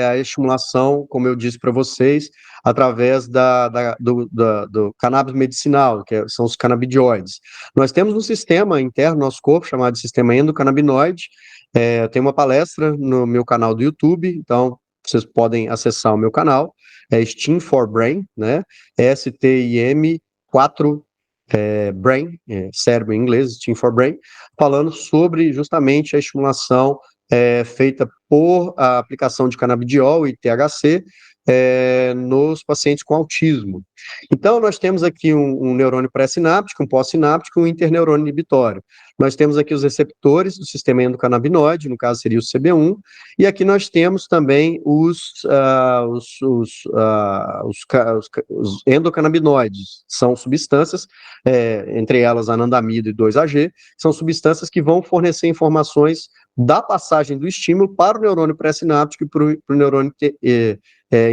a estimulação, como eu disse para vocês, através do cannabis medicinal, são os canabidioides. Nós temos um sistema interno no nosso corpo, chamado de sistema endocannabinoide. Tem uma palestra no meu canal do YouTube, então vocês podem acessar o meu canal, Steam for Brain, né? STIM 4 Brain, cérebro em inglês, Steam for Brain, falando sobre justamente a estimulação feita por a aplicação de canabidiol e THC nos pacientes com autismo. Então, nós temos aqui um neurônio pré-sináptico, um pós-sináptico e um interneurônio inibitório. Nós temos aqui os receptores do sistema endocannabinoide, no caso seria o CB1, e aqui nós temos também os endocannabinoides, são substâncias, entre elas anandamida e 2-AG, são substâncias que vão fornecer informações da passagem do estímulo para o neurônio pré-sináptico e para o neurônio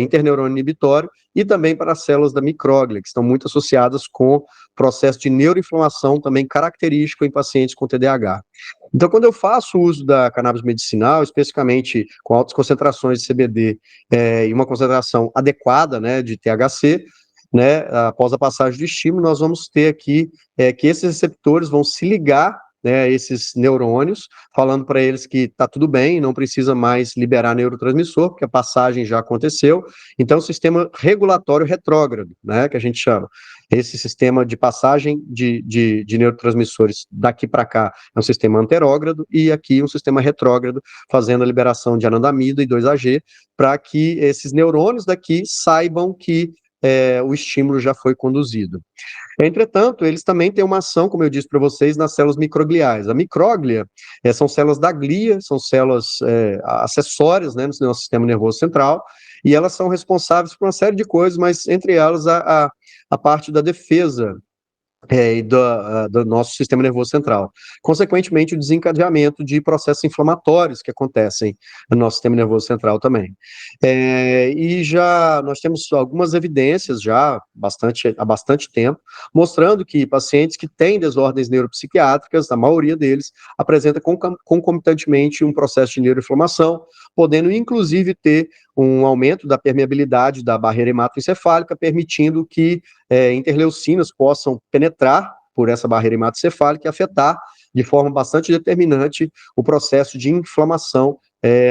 interneurônio inibitório, e também para as células da micróglia, que estão muito associadas com processo de neuroinflamação também característico em pacientes com TDAH. Então, quando eu faço uso da cannabis medicinal, especificamente com altas concentrações de CBD e uma concentração adequada, né, de THC, né, após a passagem do estímulo, nós vamos ter aqui que esses receptores vão se ligar, né, esses neurônios, falando para eles que está tudo bem, não precisa mais liberar neurotransmissor, porque a passagem já aconteceu. Então, o sistema regulatório retrógrado, né, que a gente chama. Esse sistema de passagem de neurotransmissores daqui para cá é um sistema anterógrado, e aqui um sistema retrógrado, fazendo a liberação de anandamida e 2-AG, para que esses neurônios daqui saibam que o estímulo já foi conduzido. Entretanto, eles também têm uma ação, como eu disse para vocês, nas células microgliais. A micróglia são células da glia, são células acessórias, né, no nosso sistema nervoso central, e elas são responsáveis por uma série de coisas, mas entre elas a parte da defesa e do nosso sistema nervoso central. Consequentemente, o desencadeamento de processos inflamatórios que acontecem no nosso sistema nervoso central também. E já nós temos algumas evidências já há bastante tempo, mostrando que pacientes que têm desordens neuropsiquiátricas, a maioria deles, apresenta concomitantemente um processo de neuroinflamação, podendo inclusive ter um aumento da permeabilidade da barreira hematoencefálica, permitindo que interleucinas possam penetrar por essa barreira hematoencefálica e afetar de forma bastante determinante o processo de inflamação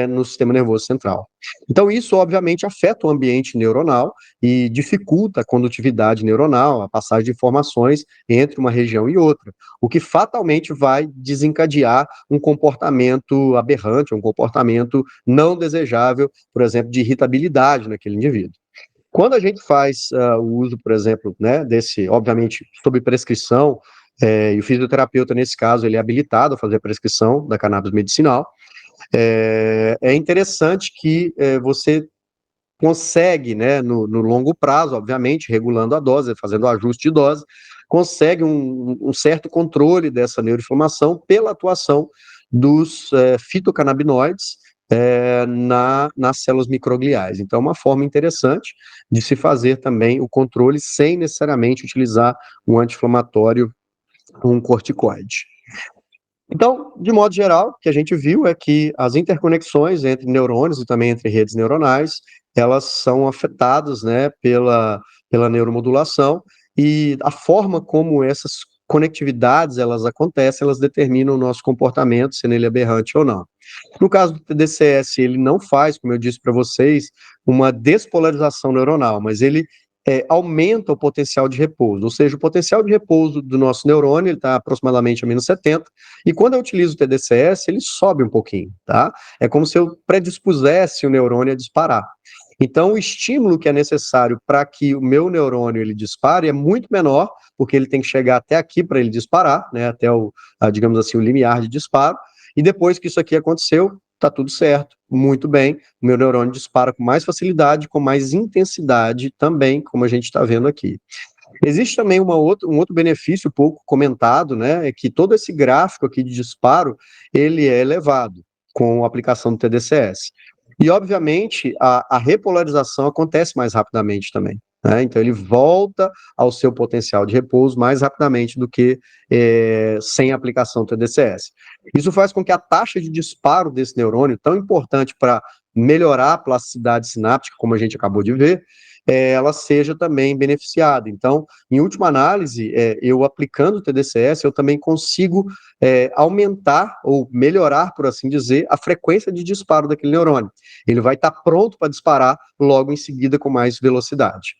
no sistema nervoso central. Então, isso, obviamente, afeta o ambiente neuronal e dificulta a condutividade neuronal, a passagem de informações entre uma região e outra, o que fatalmente vai desencadear um comportamento aberrante, um comportamento não desejável, por exemplo, de irritabilidade naquele indivíduo. Quando a gente faz o uso, por exemplo, né, desse, obviamente, sob prescrição, e o fisioterapeuta, nesse caso, ele é habilitado a fazer a prescrição da cannabis medicinal, é interessante que você consegue, né, no longo prazo, obviamente, regulando a dose, fazendo o ajuste de dose, consegue um certo controle dessa neuroinflamação pela atuação dos fitocannabinoides nas células microgliais. Então, é uma forma interessante de se fazer também o controle sem necessariamente utilizar um anti-inflamatório, um corticoide. Então, de modo geral, o que a gente viu é que as interconexões entre neurônios e também entre redes neuronais, elas são afetadas, né, pela neuromodulação, e a forma como essas conectividades elas acontecem, elas determinam o nosso comportamento, sendo ele aberrante ou não. No caso do TDCS, ele não faz, como eu disse para vocês, uma despolarização neuronal, mas ele aumenta o potencial de repouso, ou seja, o potencial de repouso do nosso neurônio está aproximadamente a menos 70, e quando eu utilizo o TDCS, ele sobe um pouquinho, tá? É como se eu predispusesse o neurônio a disparar. Então, o estímulo que é necessário para que o meu neurônio ele dispare é muito menor, porque ele tem que chegar até aqui para ele disparar, né, até digamos assim, o limiar de disparo, e depois que isso aqui aconteceu, está tudo certo, muito bem, o meu neurônio dispara com mais facilidade, com mais intensidade também, como a gente está vendo aqui. Existe também um outro benefício pouco comentado, né, é que todo esse gráfico aqui de disparo, ele é elevado com a aplicação do TDCS. E, obviamente, a repolarização acontece mais rapidamente também, né? Então, ele volta ao seu potencial de repouso mais rapidamente do que sem a aplicação do TDCS. Isso faz com que a taxa de disparo desse neurônio, tão importante para melhorar a plasticidade sináptica, como a gente acabou de ver, ela seja também beneficiada. Então, em última análise, eu aplicando o TDCS, eu também consigo aumentar ou melhorar, por assim dizer, a frequência de disparo daquele neurônio. Ele vai estar pronto para disparar logo em seguida com mais velocidade.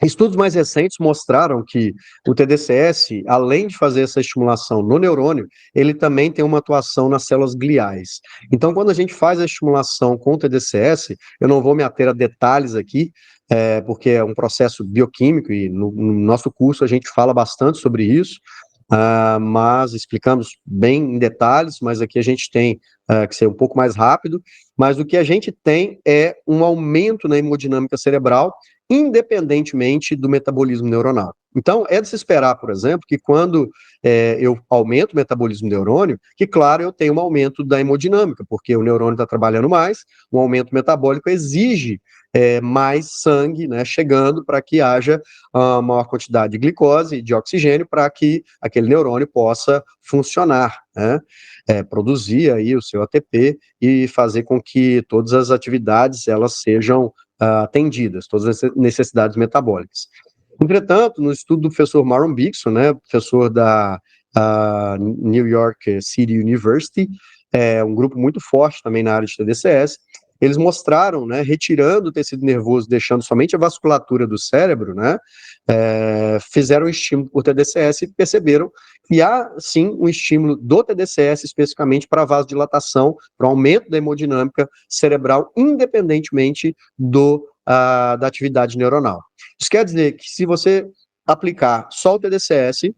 Estudos mais recentes mostraram que o TDCS, além de fazer essa estimulação no neurônio, ele também tem uma atuação nas células gliais. Então, quando a gente faz a estimulação com o TDCS, eu não vou me ater a detalhes aqui, porque é um processo bioquímico e no nosso curso a gente fala bastante sobre isso, mas explicamos bem em detalhes, mas aqui a gente tem que ser um pouco mais rápido, mas o que a gente tem é um aumento na hemodinâmica cerebral, independentemente do metabolismo neuronal. Então, é de se esperar, por exemplo, que quando eu aumento o metabolismo do neurônio, que, claro, eu tenho um aumento da hemodinâmica, porque o neurônio está trabalhando mais, um aumento metabólico exige mais sangue, né, chegando para que haja uma maior quantidade de glicose e de oxigênio para que aquele neurônio possa funcionar, né, produzir aí o seu ATP e fazer com que todas as atividades elas sejam atendidas, todas as necessidades metabólicas. Entretanto, no estudo do professor Maron Bixon, né, professor da New York City University, um grupo muito forte também na área de TDCS, eles mostraram, né, retirando o tecido nervoso, deixando somente a vasculatura do cérebro, né, fizeram um estímulo por TDCS e perceberam que há, sim, um estímulo do TDCS especificamente para a vasodilatação, para o aumento da hemodinâmica cerebral, independentemente da atividade neuronal. Isso quer dizer que se você aplicar só o TDCS,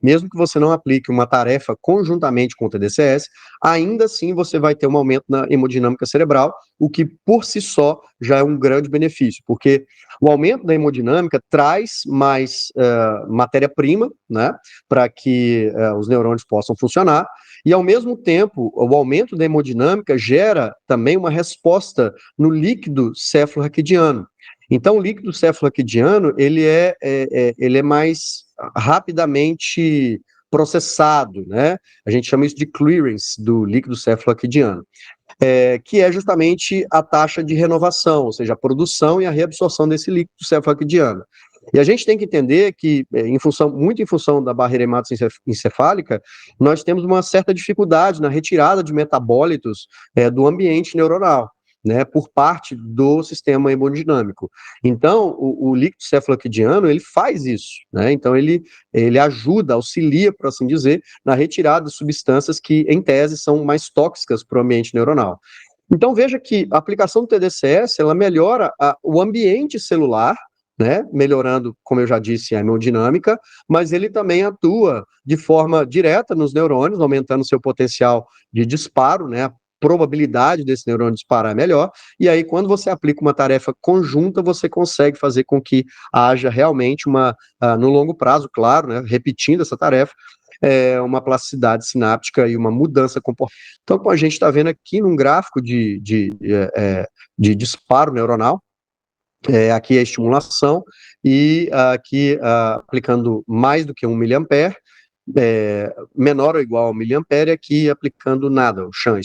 mesmo que você não aplique uma tarefa conjuntamente com o TDCS, ainda assim você vai ter um aumento na hemodinâmica cerebral, o que por si só já é um grande benefício, porque o aumento da hemodinâmica traz mais matéria-prima, né, para que os neurônios possam funcionar, e ao mesmo tempo, o aumento da hemodinâmica gera também uma resposta no líquido cefalorraquidiano. Então, o líquido cefalorraquidiano, ele é mais rapidamente processado, né? A gente chama isso de clearance do líquido cefalorraquidiano, que é justamente a taxa de renovação, ou seja, a produção e a reabsorção desse líquido cefalorraquidiano. E a gente tem que entender que, muito em função da barreira hematoencefálica, nós temos uma certa dificuldade na retirada de metabólitos do ambiente neuronal, né, por parte do sistema hemodinâmico. Então, o líquido cefaloquidiano, ele faz isso, né, então ele ajuda, auxilia, por assim dizer, na retirada de substâncias que, em tese, são mais tóxicas para o ambiente neuronal. Então, veja que a aplicação do TDCS, ela melhora o ambiente celular, né, melhorando, como eu já disse, a hemodinâmica, mas ele também atua de forma direta nos neurônios, aumentando seu potencial de disparo, né, a probabilidade desse neurônio disparar é melhor, e aí quando você aplica uma tarefa conjunta, você consegue fazer com que haja realmente no longo prazo, claro, né, repetindo essa tarefa, uma plasticidade sináptica e uma mudança comportamental. Então, como a gente está vendo aqui num gráfico de disparo neuronal, aqui é a estimulação, e aqui aplicando mais do que 1 miliampere, menor ou igual a 1 miliampere, aqui aplicando nada, o sham,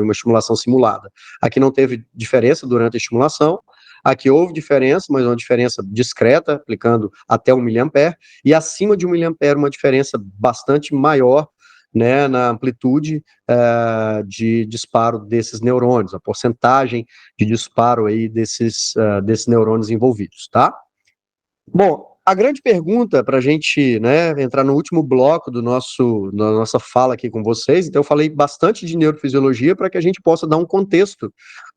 uma estimulação simulada. Aqui não teve diferença durante a estimulação, aqui houve diferença, mas uma diferença discreta, aplicando até 1 miliampere, e acima de 1 miliampere uma diferença bastante maior, né, na amplitude de disparo desses neurônios, a porcentagem de disparo aí desses neurônios envolvidos, tá? Bom, a grande pergunta para a gente, né, entrar no último bloco da nossa fala aqui com vocês, então eu falei bastante de neurofisiologia para que a gente possa dar um contexto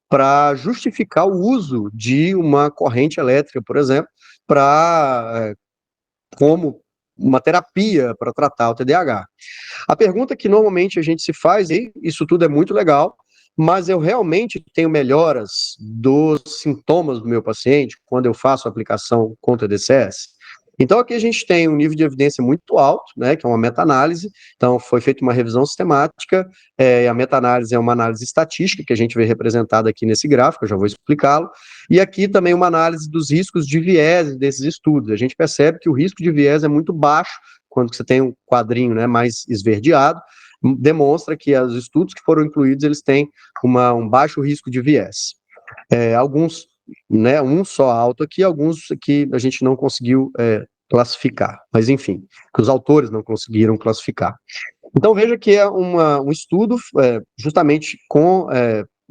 para justificar o uso de uma corrente elétrica, por exemplo, como uma terapia para tratar o TDAH. A pergunta que normalmente a gente se faz, e isso tudo é muito legal, mas eu realmente tenho melhoras dos sintomas do meu paciente quando eu faço a aplicação com o TDCS? Então, aqui a gente tem um nível de evidência muito alto, né, que é uma meta-análise. Então, foi feita uma revisão sistemática, a meta-análise é uma análise estatística, que a gente vê representada aqui nesse gráfico, eu já vou explicá-lo, e aqui também uma análise dos riscos de viés desses estudos. A gente percebe que o risco de viés é muito baixo, quando você tem um quadrinho, né, mais esverdeado, demonstra que os estudos que foram incluídos, eles têm um baixo risco de viés. Alguns, né, um só alto aqui, alguns que a gente não conseguiu classificar, mas enfim, que os autores não conseguiram classificar. Então veja que é um estudo justamente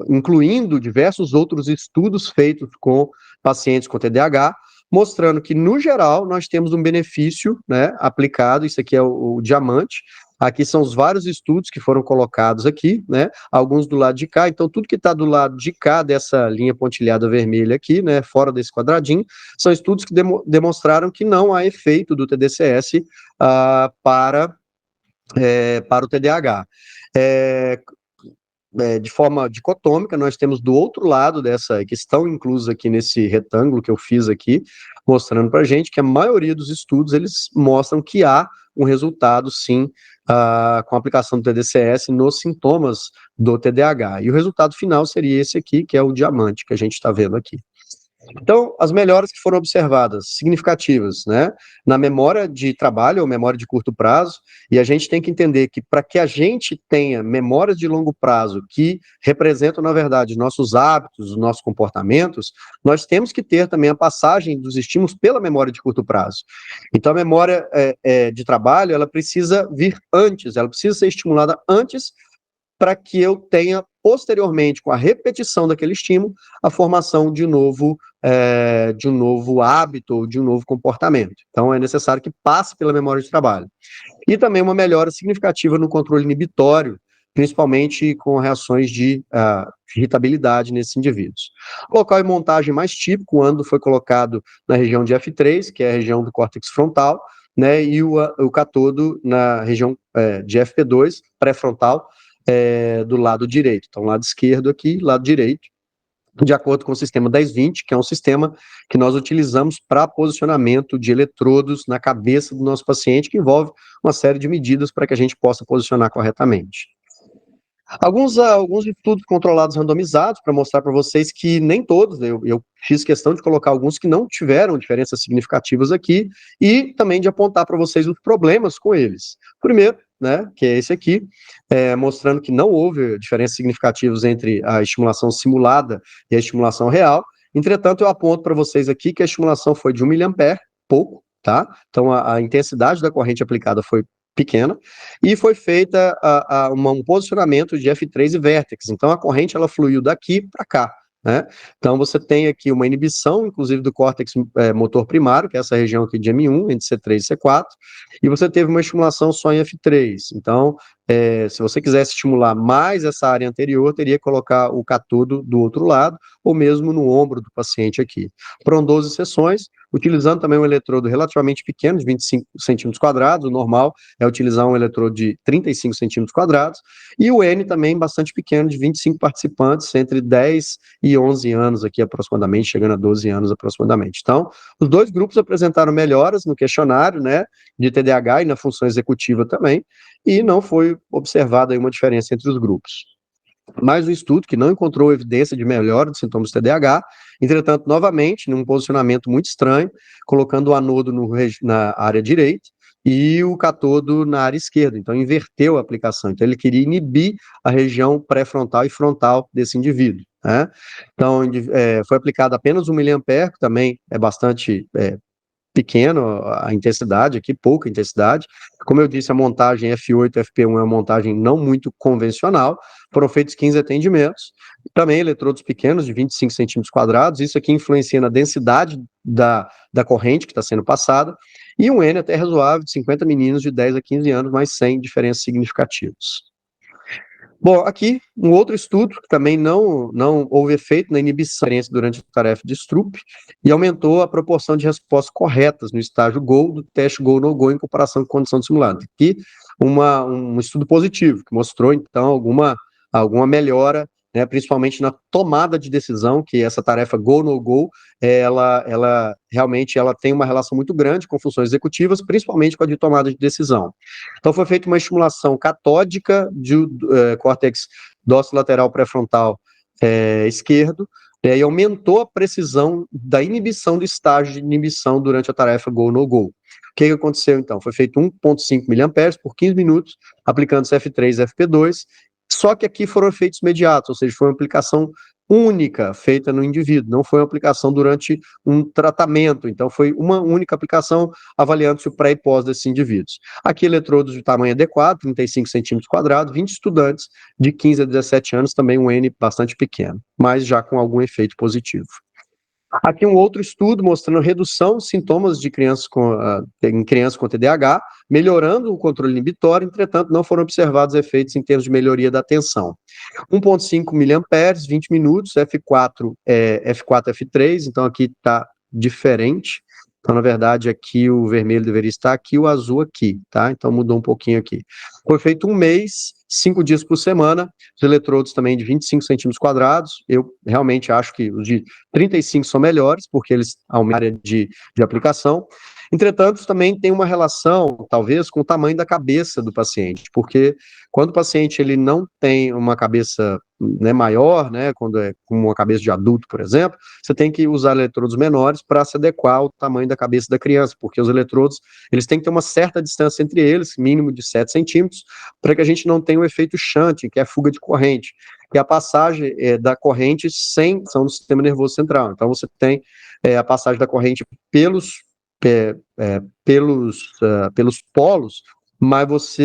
incluindo diversos outros estudos feitos com pacientes com TDAH, mostrando que, no geral, nós temos um benefício, né, aplicado, isso aqui é o diamante, aqui são os vários estudos que foram colocados aqui, né, alguns do lado de cá, então tudo que está do lado de cá dessa linha pontilhada vermelha aqui, né, fora desse quadradinho, são estudos que demonstraram que não há efeito do TDCS para o TDAH. De forma dicotômica, nós temos do outro lado dessa, que estão inclusos aqui nesse retângulo que eu fiz aqui, mostrando para a gente que a maioria dos estudos, eles mostram que há um resultado, sim, com a aplicação do TDCS nos sintomas do TDAH. E o resultado final seria esse aqui, que é o diamante, que a gente está vendo aqui. Então, as melhoras que foram observadas, significativas, né, na memória de trabalho ou memória de curto prazo, e a gente tem que entender que para que a gente tenha memórias de longo prazo que representam, na verdade, nossos hábitos, os nossos comportamentos, nós temos que ter também a passagem dos estímulos pela memória de curto prazo. Então, a memória de trabalho, ela precisa vir antes, ela precisa ser estimulada antes para que eu tenha, posteriormente, com a repetição daquele estímulo, a formação de um novo hábito ou de um novo comportamento. Então, é necessário que passe pela memória de trabalho. E também uma melhora significativa no controle inibitório, principalmente com reações de irritabilidade nesses indivíduos. O local de montagem mais típico, quando foi colocado na região de F3, que é a região do córtex frontal, né, e o catodo na região de FP2, pré-frontal, do lado direito. Então, lado esquerdo aqui, lado direito, de acordo com o sistema 1020, que é um sistema que nós utilizamos para posicionamento de eletrodos na cabeça do nosso paciente, que envolve uma série de medidas para que a gente possa posicionar corretamente. Alguns estudos controlados randomizados, para mostrar para vocês que nem todos, eu fiz questão de colocar alguns que não tiveram diferenças significativas aqui, e também de apontar para vocês os problemas com eles. Primeiro, né, que é esse aqui, mostrando que não houve diferenças significativas entre a estimulação simulada e a estimulação real. Entretanto, eu aponto para vocês aqui que a estimulação foi de 1 miliampere, pouco, tá? Então, a intensidade da corrente aplicada foi pequena, e foi feita um posicionamento de F3 e vértex. Então, a corrente ela fluiu daqui para cá, né? Então, você tem aqui uma inibição, inclusive, do córtex motor primário, que é essa região aqui de M1, entre C3 e C4, e você teve uma estimulação só em F3. Então, se você quisesse estimular mais essa área anterior, teria que colocar o catodo do outro lado, ou mesmo no ombro do paciente aqui. Foram 12 sessões, utilizando também um eletrodo relativamente pequeno, de 25 centímetros quadrados. O normal é utilizar um eletrodo de 35 centímetros quadrados, e o N também bastante pequeno, de 25 participantes, entre 10 e 11 anos aqui aproximadamente, chegando a 12 anos aproximadamente. Então, os dois grupos apresentaram melhoras no questionário, né, de TDAH e na função executiva também, e não foi observada aí uma diferença entre os grupos. Mais um estudo que não encontrou evidência de melhora dos sintomas do TDAH, entretanto, novamente, num posicionamento muito estranho, colocando o anodo na área direita e o catodo na área esquerda, então inverteu a aplicação, então ele queria inibir a região pré-frontal e frontal desse indivíduo, né? Então, foi aplicado apenas 1 miliampere, que também é bastante pequeno a intensidade aqui, pouca intensidade. Como eu disse, a montagem F8, FP1 é uma montagem não muito convencional. Foram feitos 15 atendimentos, também eletrodos pequenos, de 25 centímetros quadrados. Isso aqui influencia na densidade da corrente que está sendo passada, e um N até razoável de 50 meninos de 10 a 15 anos, mas sem diferenças significativas. Bom, aqui um outro estudo que também não houve efeito na inibição durante a tarefa de Stroop e aumentou a proporção de respostas corretas no estágio GO do teste GO-NO-GO em comparação com condição de simulado. Aqui um estudo positivo que mostrou então alguma melhora, né, principalmente na tomada de decisão, que essa tarefa GO-NO-GO, ela realmente tem uma relação muito grande com funções executivas, principalmente com a de tomada de decisão. Então, foi feita uma estimulação catódica do córtex dorsolateral pré-frontal esquerdo, e aumentou a precisão da inibição do estágio de inibição durante a tarefa GO-NO-GO. O que aconteceu, então? Foi feito 1,5 miliamperes por 15 minutos, aplicando CF3 e FP2, só que aqui foram efeitos imediatos, ou seja, foi uma aplicação única feita no indivíduo, não foi uma aplicação durante um tratamento, então foi uma única aplicação avaliando-se o pré e pós desses indivíduos. Aqui eletrodos de tamanho adequado, 35 centímetros quadrados, 20 estudantes de 15 a 17 anos, também um N bastante pequeno, mas já com algum efeito positivo. Aqui um outro estudo mostrando redução de sintomas de em crianças com TDAH, melhorando o controle inibitório, entretanto, não foram observados efeitos em termos de melhoria da atenção. 1,5 miliamperes, 20 minutos, F4, F3, então aqui está diferente. Então, na verdade, aqui o vermelho deveria estar aqui, o azul aqui, tá? Então, mudou um pouquinho aqui. Foi feito um mês, 5 dias por semana, os eletrodos também de 25 centímetros quadrados. Eu realmente acho que os de 35 são melhores, porque eles aumentam a área de aplicação. Entretanto, também tem uma relação, talvez, com o tamanho da cabeça do paciente, porque quando o paciente ele não tem uma cabeça, né, maior, né, quando é como uma cabeça de adulto, por exemplo, você tem que usar eletrodos menores para se adequar ao tamanho da cabeça da criança, porque os eletrodos, eles têm que ter uma certa distância entre eles, mínimo de 7 centímetros, para que a gente não tenha o efeito shunting, que é a fuga de corrente, que é a passagem da corrente sem ação do sistema nervoso central. Então, você tem a passagem da corrente pelos polos, mas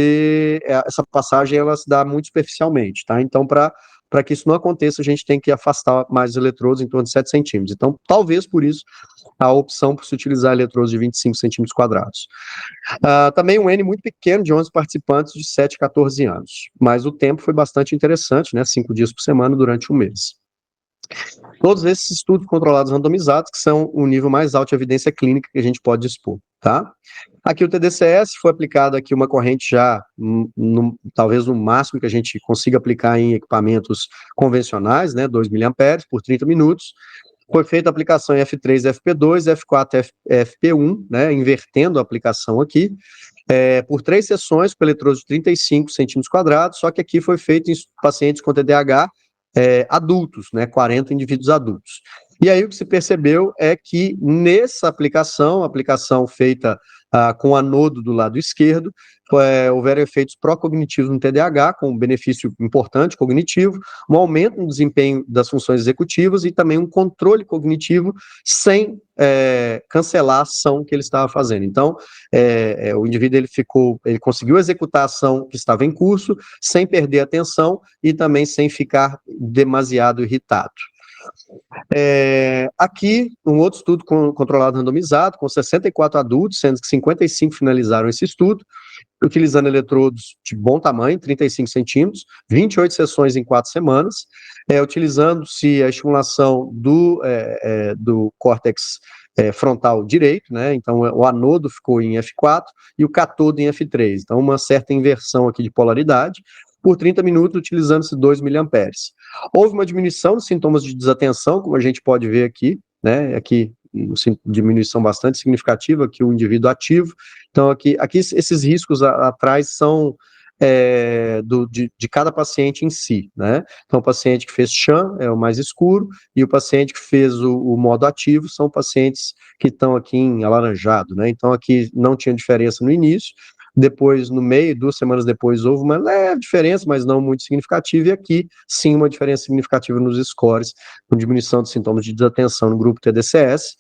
essa passagem ela se dá muito superficialmente, tá? Então, para que isso não aconteça, a gente tem que afastar mais os eletrodos em torno de 7 centímetros. Então, talvez por isso a opção por se utilizar eletrodos de 25 centímetros quadrados. Também um N muito pequeno, de 11 participantes de 7 a 14 anos, mas o tempo foi bastante interessante, né? 5 dias por semana durante um mês. Todos esses estudos controlados randomizados, que são o nível mais alto de evidência clínica que a gente pode dispor, tá? Aqui o TDCS foi aplicado aqui uma corrente já, talvez no máximo que a gente consiga aplicar em equipamentos convencionais, né, 2 miliamperes por 30 minutos. Foi feita a aplicação em F3, FP2, F4, FP1, né, invertendo a aplicação aqui, por 3 sessões com eletrodos de 35 centímetros quadrados, só que aqui foi feito em pacientes com TDAH adultos, né, 40 indivíduos adultos. E aí o que se percebeu é que nessa aplicação feita com anodo do lado esquerdo, houveram efeitos pró-cognitivos no TDAH, com um benefício importante cognitivo, um aumento no desempenho das funções executivas e também um controle cognitivo sem cancelar a ação que ele estava fazendo. Então, o indivíduo ele conseguiu executar a ação que estava em curso, sem perder a atenção e também sem ficar demasiado irritado. Aqui, um outro estudo controlado randomizado, com 64 adultos, sendo que 55 finalizaram esse estudo, utilizando eletrodos de bom tamanho, 35 centímetros, 28 sessões em 4 semanas, utilizando-se a estimulação do córtex frontal direito, né? Então o anodo ficou em F4 e o catodo em F3, então uma certa inversão aqui de polaridade, por 30 minutos, utilizando-se 2 miliamperes. Houve uma diminuição dos sintomas de desatenção, como a gente pode ver aqui, né? Aqui, diminuição bastante significativa, aqui o indivíduo ativo. Então, aqui esses riscos atrás são de cada paciente em si, né? Então, o paciente que fez sham é o mais escuro, e o paciente que fez o modo ativo são pacientes que estão aqui em alaranjado, né? Então, aqui não tinha diferença no início, depois, no meio, 2 semanas depois, houve uma leve diferença, mas não muito significativa, e aqui, sim, uma diferença significativa nos scores, com diminuição dos sintomas de desatenção no grupo TDCS,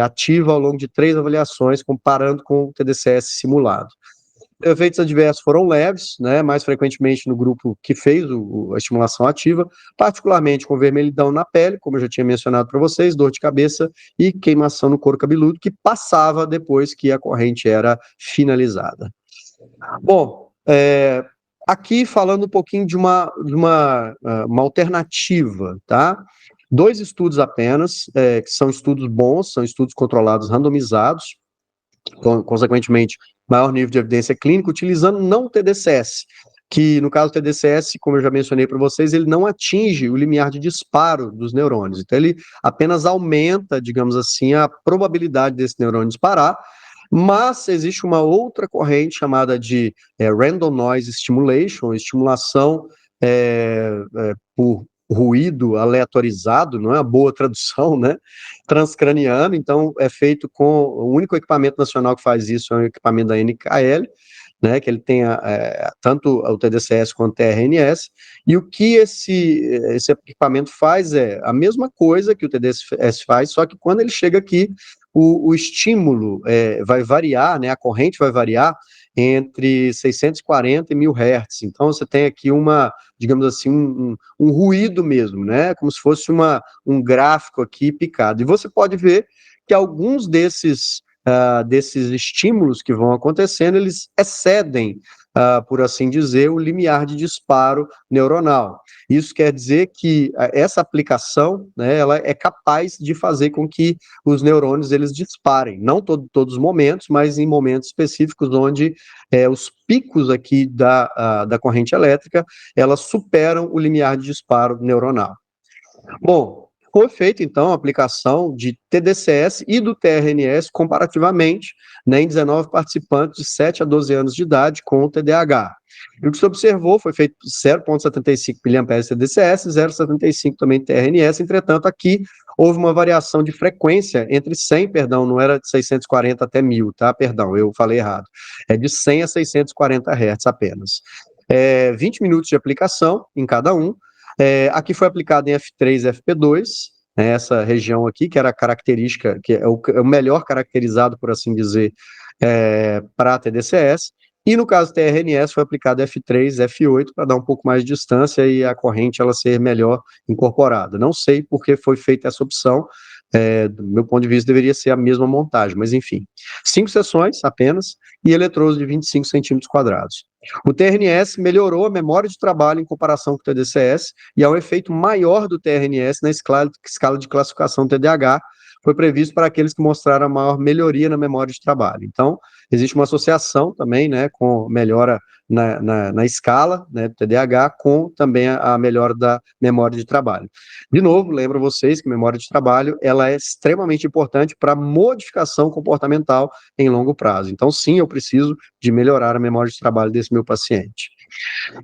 ativa ao longo de 3 avaliações, comparando com o TDCS simulado. Efeitos adversos foram leves, né, mais frequentemente no grupo que fez a estimulação ativa, particularmente com vermelhidão na pele, como eu já tinha mencionado para vocês, dor de cabeça e queimação no couro cabeludo, que passava depois que a corrente era finalizada. Bom, aqui falando um pouquinho de uma alternativa, tá? 2 estudos apenas, que são estudos bons, são estudos controlados randomizados, consequentemente, maior nível de evidência clínica, utilizando não o TDCS, que no caso do TDCS, como eu já mencionei para vocês, ele não atinge o limiar de disparo dos neurônios, então ele apenas aumenta, digamos assim, a probabilidade desse neurônio disparar, mas existe uma outra corrente chamada de Random Noise Stimulation, estimulação por ruído aleatorizado, não é uma boa tradução, né, transcraniano, então é feito com, o único equipamento nacional que faz isso é o equipamento da NKL, né, que ele tem tanto o TDCS quanto o TRNS, e o que esse equipamento faz é a mesma coisa que o TDCS faz, só que quando ele chega aqui, o estímulo vai variar, né, a corrente vai variar entre 640 e 1000 Hz, então você tem aqui digamos assim, um ruído mesmo, né, como se fosse um gráfico aqui picado, e você pode ver que alguns desses estímulos que vão acontecendo, eles excedem, por assim dizer, o limiar de disparo neuronal. Isso quer dizer que essa aplicação, né, ela é capaz de fazer com que os neurônios eles disparem, não todos os momentos, mas em momentos específicos onde os picos aqui da corrente elétrica, elas superam o limiar de disparo neuronal. Bom, foi feita, então, a aplicação de TDCS e do TRNS comparativamente, né, em 19 participantes de 7 a 12 anos de idade com o TDAH. E o que se observou foi feito 0,75 mA TDCS, 0,75 também TRNS, entretanto, aqui houve uma variação de frequência entre 100, perdão, não era de 640 até 1000, tá? Perdão, eu falei errado. É de 100 a 640 Hz apenas. 20 minutos de aplicação em cada um. Aqui foi aplicado em F3 e FP2, né, essa região aqui, que era a característica, que é o melhor caracterizado, por assim dizer, para a TDCS, e no caso do TRNS foi aplicado F3, F8, para dar um pouco mais de distância e a corrente ela ser melhor incorporada. Não sei por que foi feita essa opção, do meu ponto de vista deveria ser a mesma montagem, mas enfim. 5 sessões apenas, e eletrodos de 25 centímetros quadrados. O TRNS melhorou a memória de trabalho em comparação com o TDCS, e há um efeito maior do TRNS na escala de classificação TDAH, foi previsto para aqueles que mostraram a maior melhoria na memória de trabalho. Então, existe uma associação também, né, com melhora na escala, né, do TDAH, com também a melhora da memória de trabalho. De novo, lembro vocês que memória de trabalho, ela é extremamente importante para modificação comportamental em longo prazo. Então, sim, eu preciso de melhorar a memória de trabalho desse meu paciente.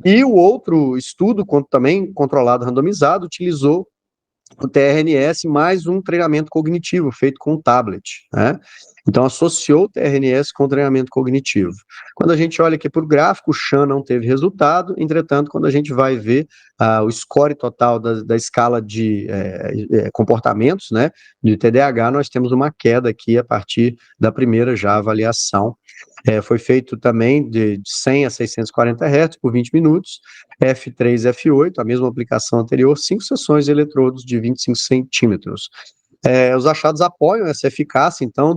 E o outro estudo, também controlado, randomizado, utilizou o TRNS mais um treinamento cognitivo feito com o tablet, né? Então, associou o TRNS com o treinamento cognitivo. Quando a gente olha aqui para o gráfico, o Chan não teve resultado, entretanto, quando a gente vai ver o score total da escala de comportamentos, né, de TDAH, nós temos uma queda aqui a partir da primeira já avaliação. Foi feito também de 100 a 640 Hz por 20 minutos, F3 e F8, a mesma aplicação anterior, 5 sessões de eletrodos de 25 centímetros. Os achados apoiam essa eficácia, então,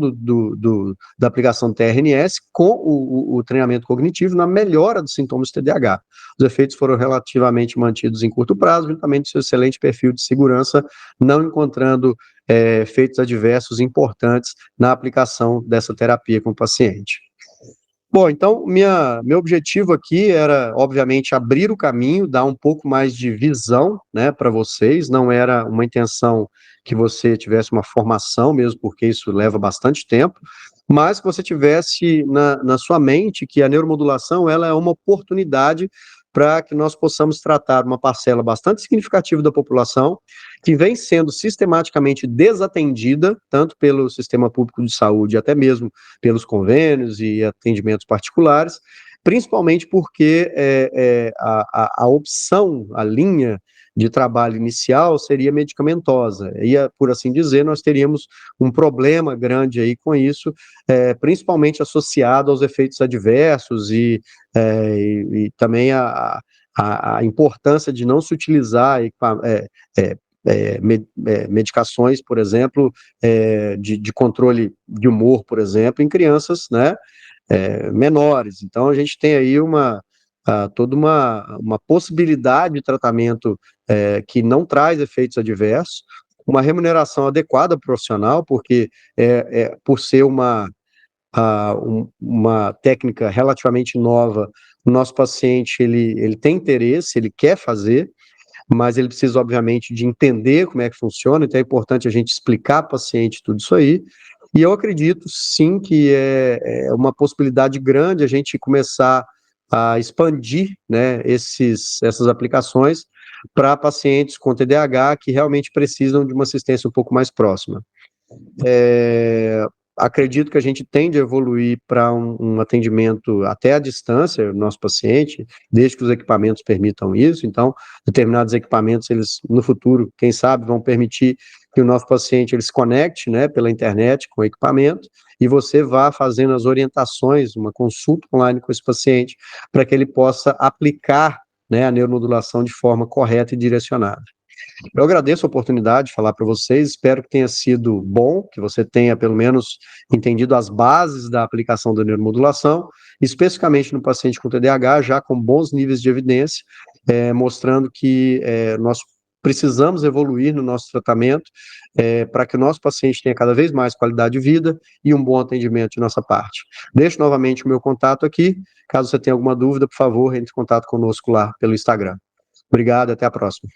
da aplicação do TRNS com o treinamento cognitivo na melhora dos sintomas do TDAH. Os efeitos foram relativamente mantidos em curto prazo, juntamente com seu excelente perfil de segurança, não encontrando efeitos adversos importantes na aplicação dessa terapia com o paciente. Bom, então, meu objetivo aqui era, obviamente, abrir o caminho, dar um pouco mais de visão, né, para vocês, não era uma intenção que você tivesse uma formação mesmo, porque isso leva bastante tempo, mas que você tivesse na sua mente que a neuromodulação, ela é uma oportunidade para que nós possamos tratar uma parcela bastante significativa da população, que vem sendo sistematicamente desatendida, tanto pelo sistema público de saúde, até mesmo pelos convênios e atendimentos particulares, principalmente porque a opção, a linha de trabalho inicial seria medicamentosa, e, por assim dizer, nós teríamos um problema grande aí com isso, principalmente associado aos efeitos adversos e também a importância de não se utilizar medicações, por exemplo, de controle de humor, por exemplo, em crianças, né, menores. Então, a gente tem aí toda uma possibilidade de tratamento que não traz efeitos adversos, uma remuneração adequada profissional, porque por ser uma técnica relativamente nova, o nosso paciente, ele tem interesse, ele quer fazer, mas ele precisa, obviamente, de entender como é que funciona, então é importante a gente explicar ao paciente tudo isso aí, e eu acredito, sim, que é uma possibilidade grande a gente começar a expandir, né, essas aplicações para pacientes com TDAH que realmente precisam de uma assistência um pouco mais próxima. Acredito que a gente tende a evoluir para um atendimento até à distância, do nosso paciente, desde que os equipamentos permitam isso. Então, determinados equipamentos, eles, no futuro, quem sabe, vão permitir que o nosso paciente ele se conecte, né, pela internet com o equipamento, e você vá fazendo as orientações, uma consulta online com esse paciente, para que ele possa aplicar, né, a neuromodulação de forma correta e direcionada. Eu agradeço a oportunidade de falar para vocês, espero que tenha sido bom, que você tenha pelo menos entendido as bases da aplicação da neuromodulação, especificamente no paciente com TDAH, já com bons níveis de evidência, mostrando que nós precisamos evoluir no nosso tratamento para que o nosso paciente tenha cada vez mais qualidade de vida e um bom atendimento de nossa parte. Deixo novamente o meu contato aqui, caso você tenha alguma dúvida, por favor, entre em contato conosco lá pelo Instagram. Obrigado, até a próxima.